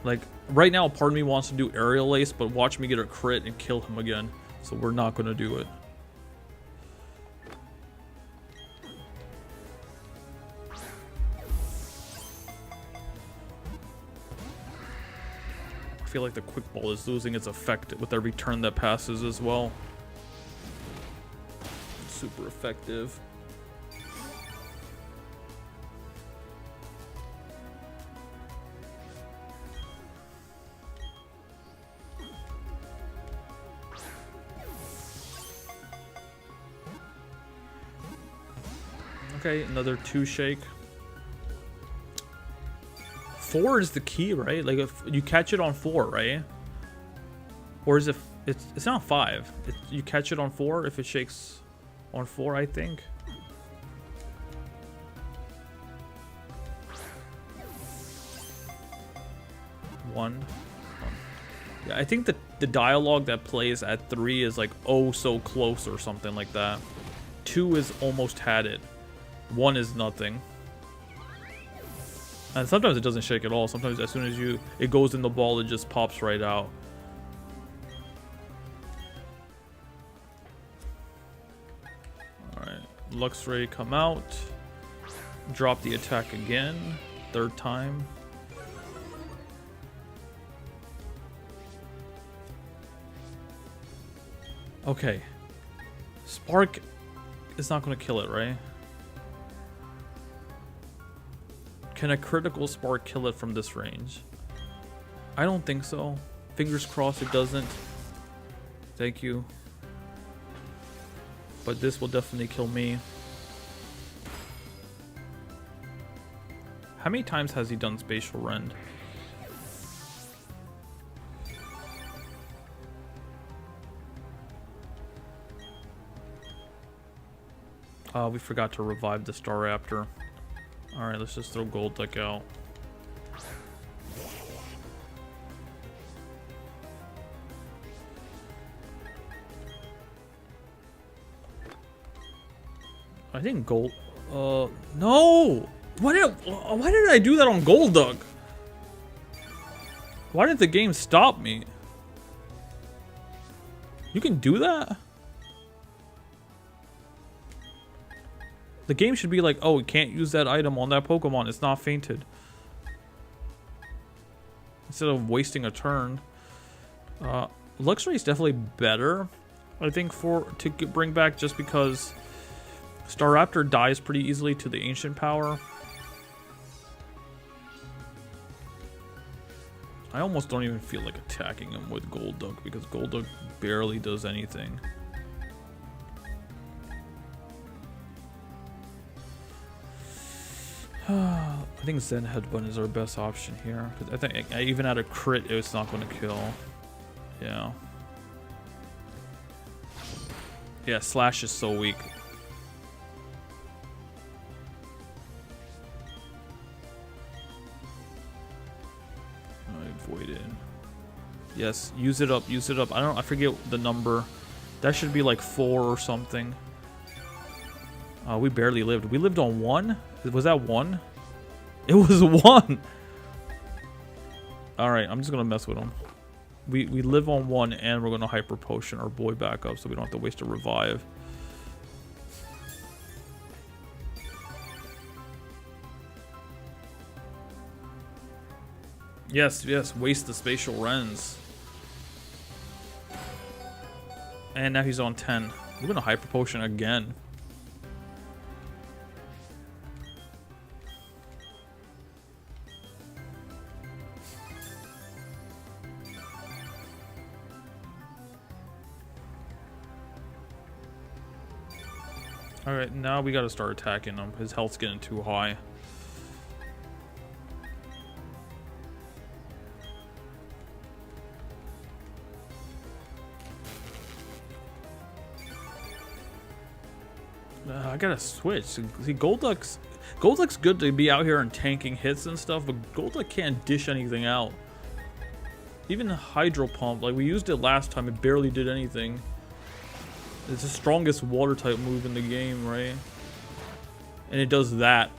Like, right now, part of me wants to do Aerial Ace, but watch me get a crit and kill him again. So we're not going to do it. I feel like the Quick Ball is losing its effect with every turn that passes as well. It's super effective. Okay, another 2 shake. 4 is the key, right? Like if you catch it on 4, right? Or is It's not 5. You catch it on 4 if it shakes on 4, I think. One. Yeah, I think the dialogue that plays at 3 is like oh so close or something like that. 2 is almost had it. 1 is nothing. And sometimes it doesn't shake at all. Sometimes as soon as it goes in the ball, it just pops right out. Alright. Luxray come out. Drop the attack again. 3rd time. Okay. Spark is not going to kill it, right? Can a critical spark kill it from this range? I don't think so. Fingers crossed it doesn't. Thank you. But this will definitely kill me. How many times has he done Spatial Rend? We forgot to revive the Staraptor. Alright, let's just throw Golduck out. I think no! Why did I do that on Golduck? Why did the game stop me? You can do that? The game should be like, oh, we can't use that item on that Pokemon. It's not fainted. Instead of wasting a turn. Luxray is definitely better, I think, to bring back, just because Staraptor dies pretty easily to the Ancient Power. I almost don't even feel like attacking him with Golduck, because Golduck barely does anything. I think Zen Headbutt is our best option here. I think even at a crit, it's not going to kill. Yeah. Yeah, Slash is so weak. I avoided. Yes, use it up, use it up. I forget the number. That should be like 4 or something. We barely lived. We lived on 1? Was that 1? It was 1! Alright, I'm just gonna mess with him. We live on 1, and we're gonna Hyper Potion our boy back up so we don't have to waste a revive. Yes, yes, waste the Spatial Rends. And now he's on 10. We're gonna Hyper Potion again. Alright, now we gotta start attacking him. His health's getting too high. I gotta switch. See, Golduck's good to be out here and tanking hits and stuff, but Golduck can't dish anything out. Even the Hydro Pump, like we used it last time, it barely did anything. It's the strongest water type move in the game, right? And it does that.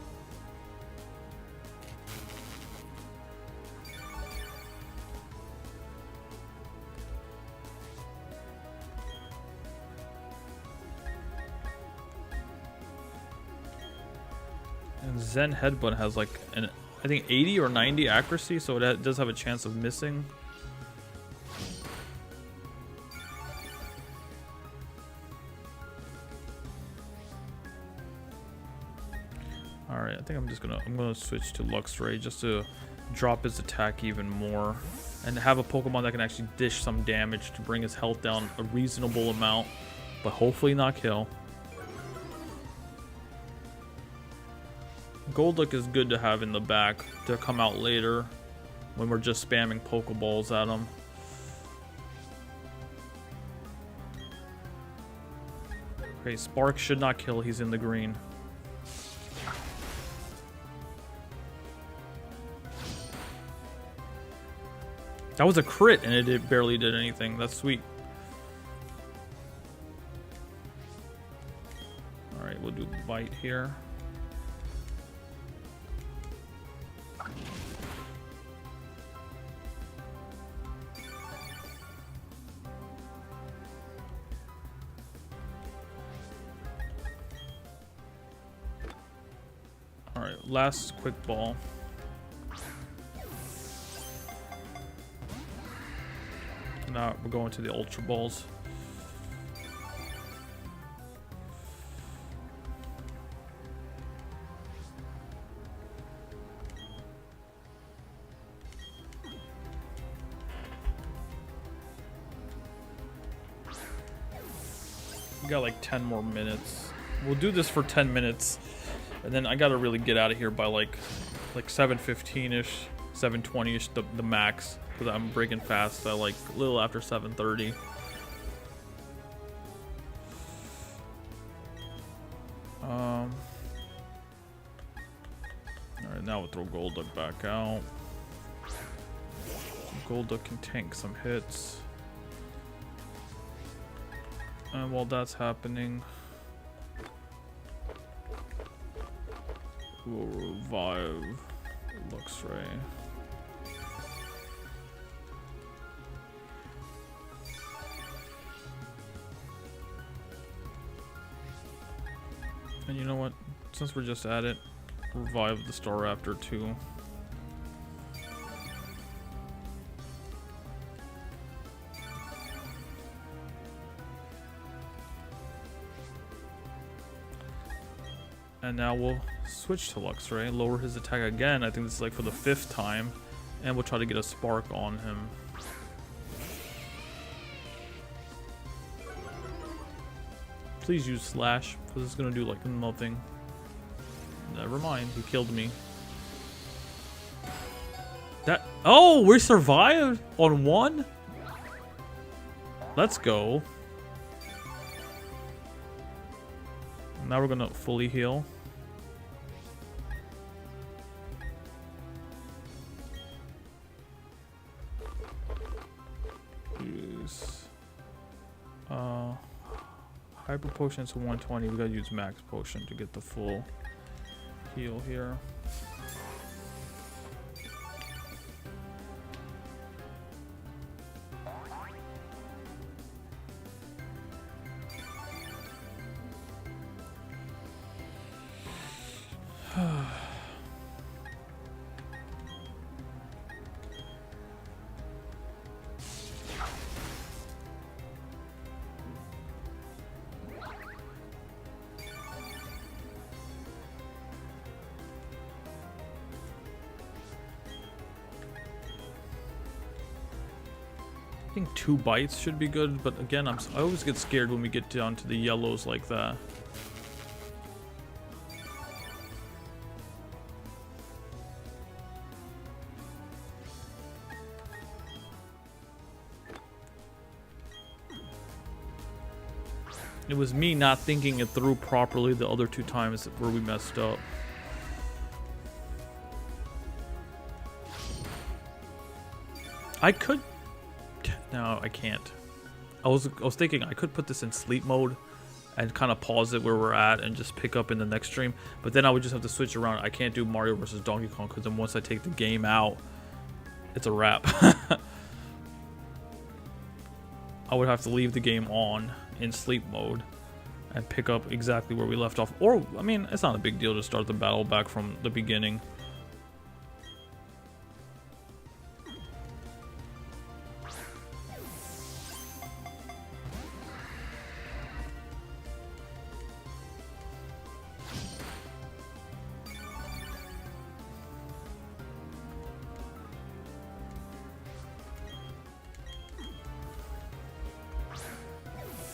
And Zen Headbutt has like I think 80 or 90 accuracy, so it does have a chance of missing. Alright, I think I'm gonna switch to Luxray just to drop his attack even more and have a Pokemon that can actually dish some damage to bring his health down a reasonable amount, but hopefully not kill. Golduck is good to have in the back to come out later when we're just spamming Pokeballs at him. Okay, Spark should not kill. He's in the green. That was a crit, and it barely did anything. That's sweet. Alright, we'll do Bite here. Alright, last quick ball. Now we're going to the Ultra Balls. We got like 10 more minutes. We'll do this for 10 minutes. And then I gotta really get out of here by like 7:15-ish, 7:20-ish, the max. Because I'm breaking fast at like a little after 7:30. Alright, now we'll throw Golduck back out. Golduck can tank some hits. And while that's happening, we'll revive Luxray. And you know what? Since we're just at it, revive the Staraptor too. And now we'll switch to Luxray, lower his attack again. I think this is like for the 5th time. And we'll try to get a Spark on him. Please use Slash, because it's gonna do like nothing. Never mind, he killed me. That— oh, we survived on 1? Let's go. Now we're gonna fully heal. Use Hyper Potion to 120. We gotta use Max Potion to get the full heal here. I think 2 bites should be good, but again, I always get scared when we get down to the yellows like that. It was me not thinking it through properly the other 2 times where we messed up. I could— no, I can't. I was thinking I could put this in sleep mode and kind of pause it where we're at and just pick up in the next stream, but then I would just have to switch around. I can't do Mario versus Donkey Kong because then once I take the game out, it's a wrap. I would have to leave the game on in sleep mode and pick up exactly where we left off. Or, I mean, it's not a big deal to start the battle back from the beginning.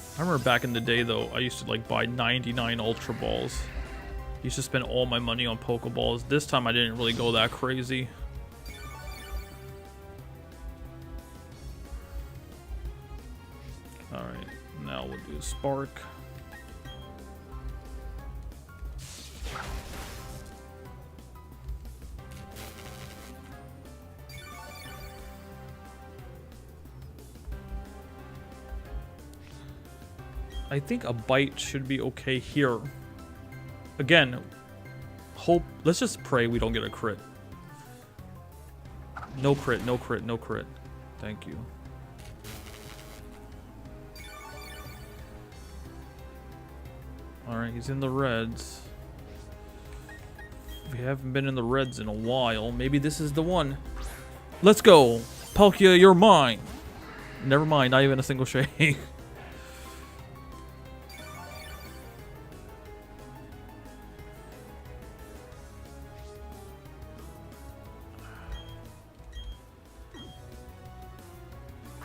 I remember back in the day though, I used to like buy 99 Ultra Balls. Used to spend all my money on Pokeballs. This time I didn't really go that crazy. Alright, now we'll do Spark. I think a bite should be okay here. Again, hope. Let's just pray we don't get a crit. No crit, no crit, no crit. Thank you. Alright, he's in the reds. We haven't been in the reds in a while. Maybe this is the one. Let's go! Palkia, you're mine! Never mind, not even a single shake.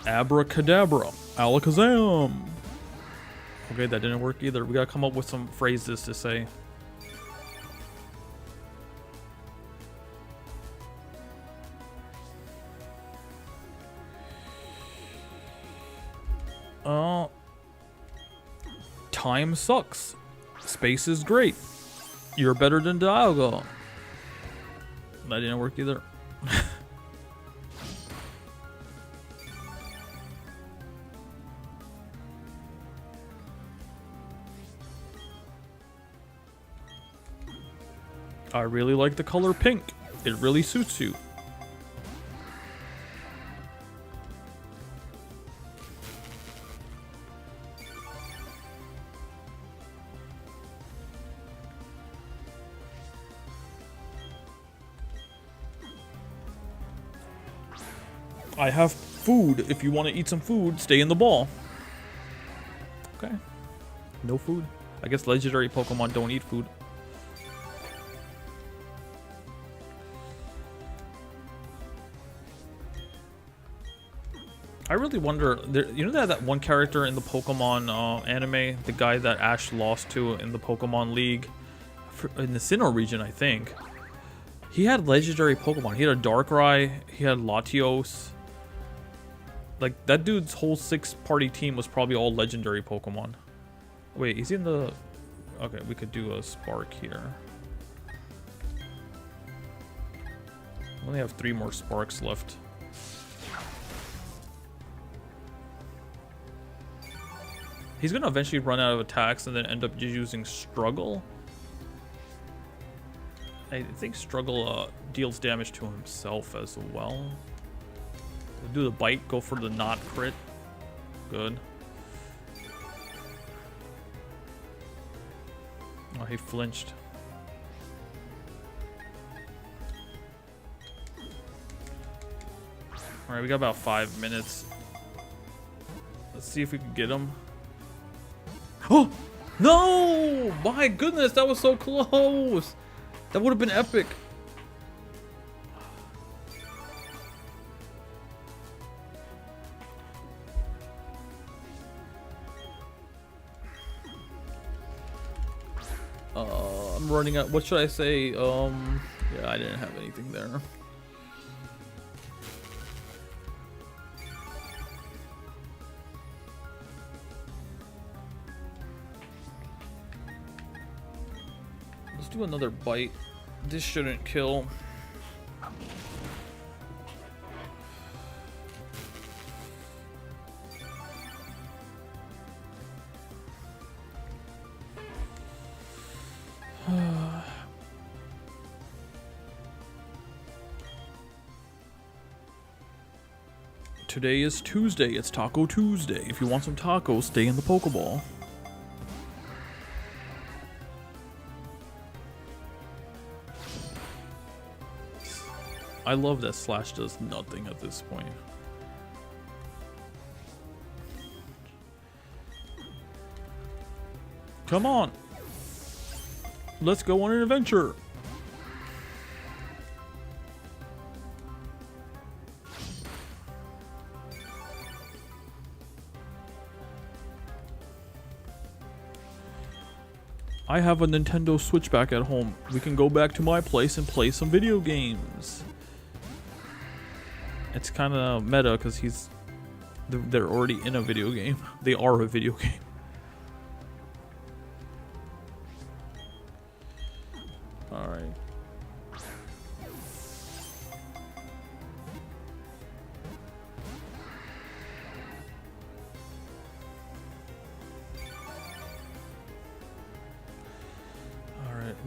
Abracadabra. Alakazam. Okay, that didn't work either. We gotta come up with some phrases to say. Time sucks. Space is great. You're better than Dialga. That didn't work either. I really like the color pink. It really suits you. I have food. If you want to eat some food, stay in the ball. Okay. No food. I guess legendary Pokemon don't eat food. I really wonder, you know that one character in the Pokemon anime, the guy that Ash lost to in the Pokemon League, in the Sinnoh region, I think. He had legendary Pokemon. He had a Darkrai, he had Latios. Like, that dude's whole 6-party team was probably all legendary Pokemon. Wait, he's in the... Okay, we could do a Spark here. We only have 3 more Sparks left. He's gonna eventually run out of attacks and then end up just using Struggle. I think Struggle deals damage to himself as well. We'll do the bite, go for the not crit. Good. Oh, he flinched. Alright, we got about 5 minutes. Let's see if we can get him. Oh! No! My goodness, that was so close! That would have been epic. I'm running out. What should I say? Yeah, I didn't have anything there. Let's do another bite. This shouldn't kill. Today is Tuesday. It's Taco Tuesday. If you want some tacos, stay in the Pokeball. I love that Slash does nothing at this point. Come on. Let's go on an adventure. I have a Nintendo Switch back at home. We can go back to my place and play some video games. It's kind of meta because they're already in a video game. They are a video game. All right.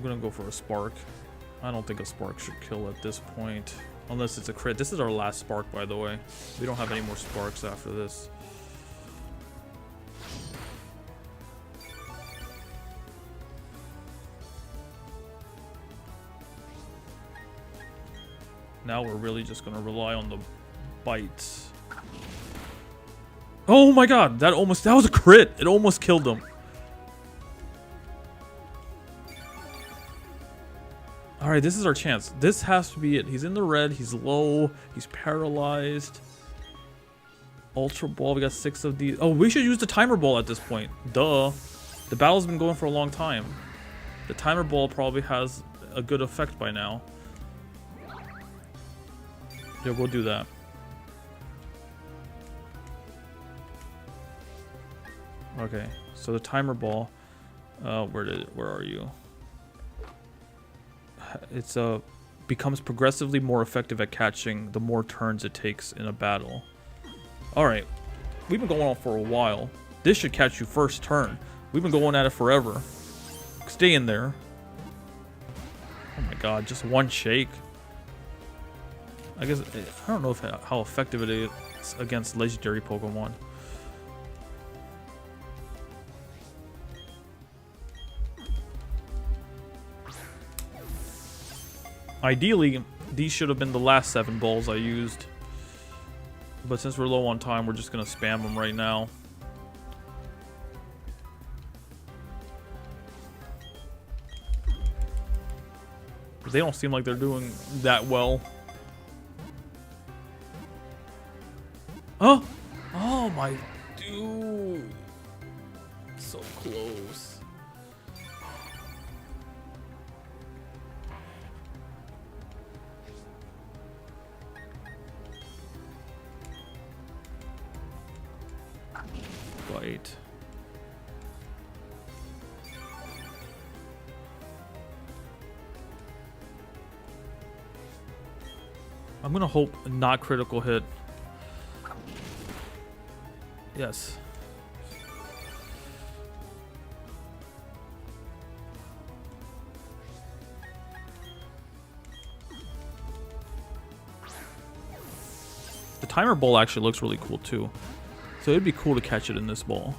gonna go for a spark. I don't think a spark should kill at this point. Unless it's a crit. This is our last spark, by the way. We don't have any more sparks after this. Now we're really just gonna rely on the bites. Oh my god! That was a crit! It almost killed him. Alright, this is our chance. This has to be it. He's in the red. He's low. He's paralyzed. Ultra Ball. We got 6 of these. Oh, we should use the Timer Ball at this point. Duh. The battle's been going for a long time. The Timer Ball probably has a good effect by now. Yeah, we'll do that. Okay, so the Timer Ball. Where are you? It's becomes progressively more effective at catching the more turns it takes in a battle. Alright, we've been going on for a while. This should catch you first turn. We've been going at it forever. Stay in there. Oh my god, just one shake. I guess, I don't know how effective it is against legendary Pokemon. Ideally, these should have been the last 7 balls I used. But since we're low on time, we're just going to spam them right now. They don't seem like they're doing that well. Oh! Oh my dude! So close. Bite. I'm gonna hope not critical hit. Yes. The Timer Ball actually looks really cool too. So it'd be cool to catch it in this ball.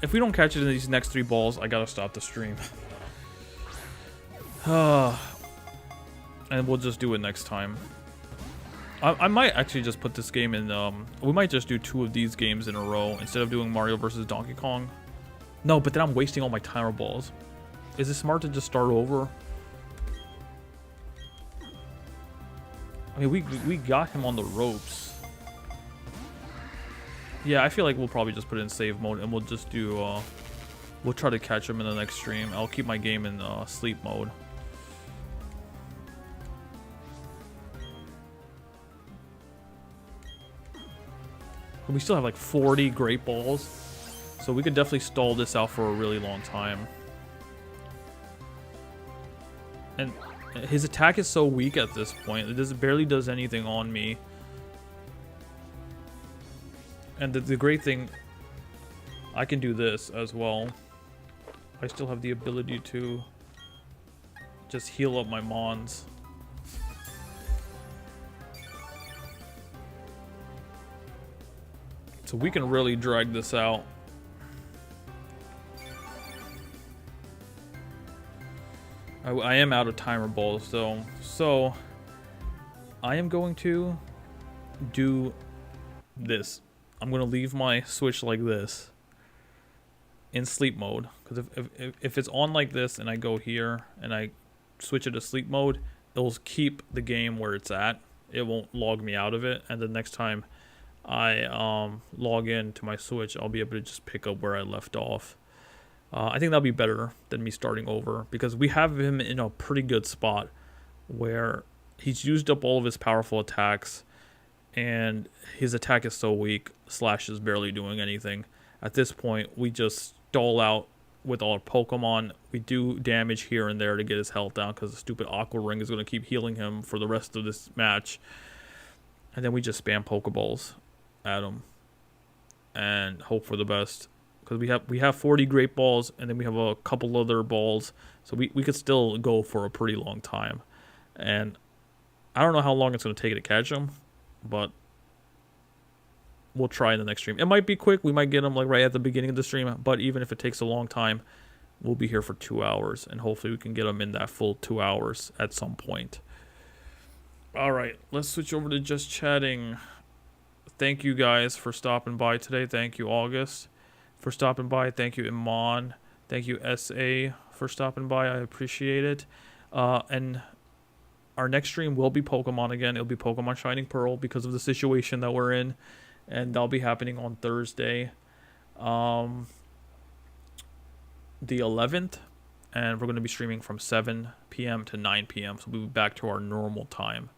If we don't catch it in these next 3 balls, I gotta stop the stream. And we'll just do it next time. I might actually just put this game in, we might just do 2 of these games in a row instead of doing Mario vs. Donkey Kong. No, but then I'm wasting all my timer balls. Is it smart to just start over? I mean, we got him on the ropes. Yeah, I feel like we'll probably just put it in save mode and we'll just do, we'll try to catch him in the next stream. I'll keep my game in sleep mode. We still have like 40 great balls. So we could definitely stall this out for a really long time. And his attack is so weak at this point. It barely does anything on me. And the great thing, I can do this as well. I still have the ability to just heal up my mons. So we can really drag this out. I am out of timer balls though, so I am going to do this. I'm going to leave my Switch like this in sleep mode, because if it's on like this and I go here and I switch it to sleep mode, it'll keep the game where it's at. It won't log me out of it, and the next time I log in to my Switch, I'll be able to just pick up where I left off. I think that'll be better than me starting over, because we have him in a pretty good spot where he's used up all of his powerful attacks and his attack is so weak. Slash is barely doing anything. At this point, we just stall out with our Pokemon. We do damage here and there to get his health down because the stupid Aqua Ring is going to keep healing him for the rest of this match. And then we just spam Pokeballs at him and hope for the best. Because we have 40 Great Balls, and then we have a couple other balls. So we could still go for a pretty long time. And I don't know how long it's going to take to catch him, but we'll try in the next stream. It might be quick. We might get him like right at the beginning of the stream. But even if it takes a long time, we'll be here for 2 hours. And hopefully we can get him in that full 2 hours at some point. All right, let's switch over to just chatting. Thank you guys for stopping by today. Thank you, August, for stopping by. Thank you, Iman. Thank you, SA, for stopping by. I appreciate it. And our next stream will be Pokemon again. It'll be Pokemon Shining Pearl because of the situation that we're in. And that'll be happening on Thursday, the 11th. And we're going to be streaming from 7 p.m. to 9 p.m. So we'll be back to our normal time.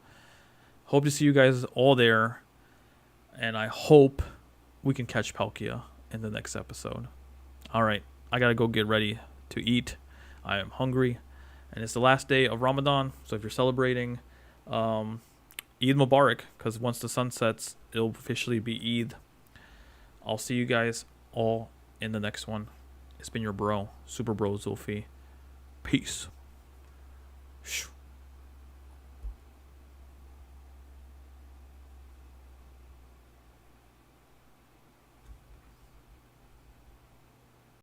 Hope to see you guys all there. And I hope we can catch Palkia in the next episode. All right. I got to go get ready to eat. I am hungry. And it's the last day of Ramadan. So if you're celebrating, Eid Mubarak. Because once the sun sets, it'll officially be Eid. I'll see you guys all in the next one. It's been your bro, Super Bro Zulfi. Peace.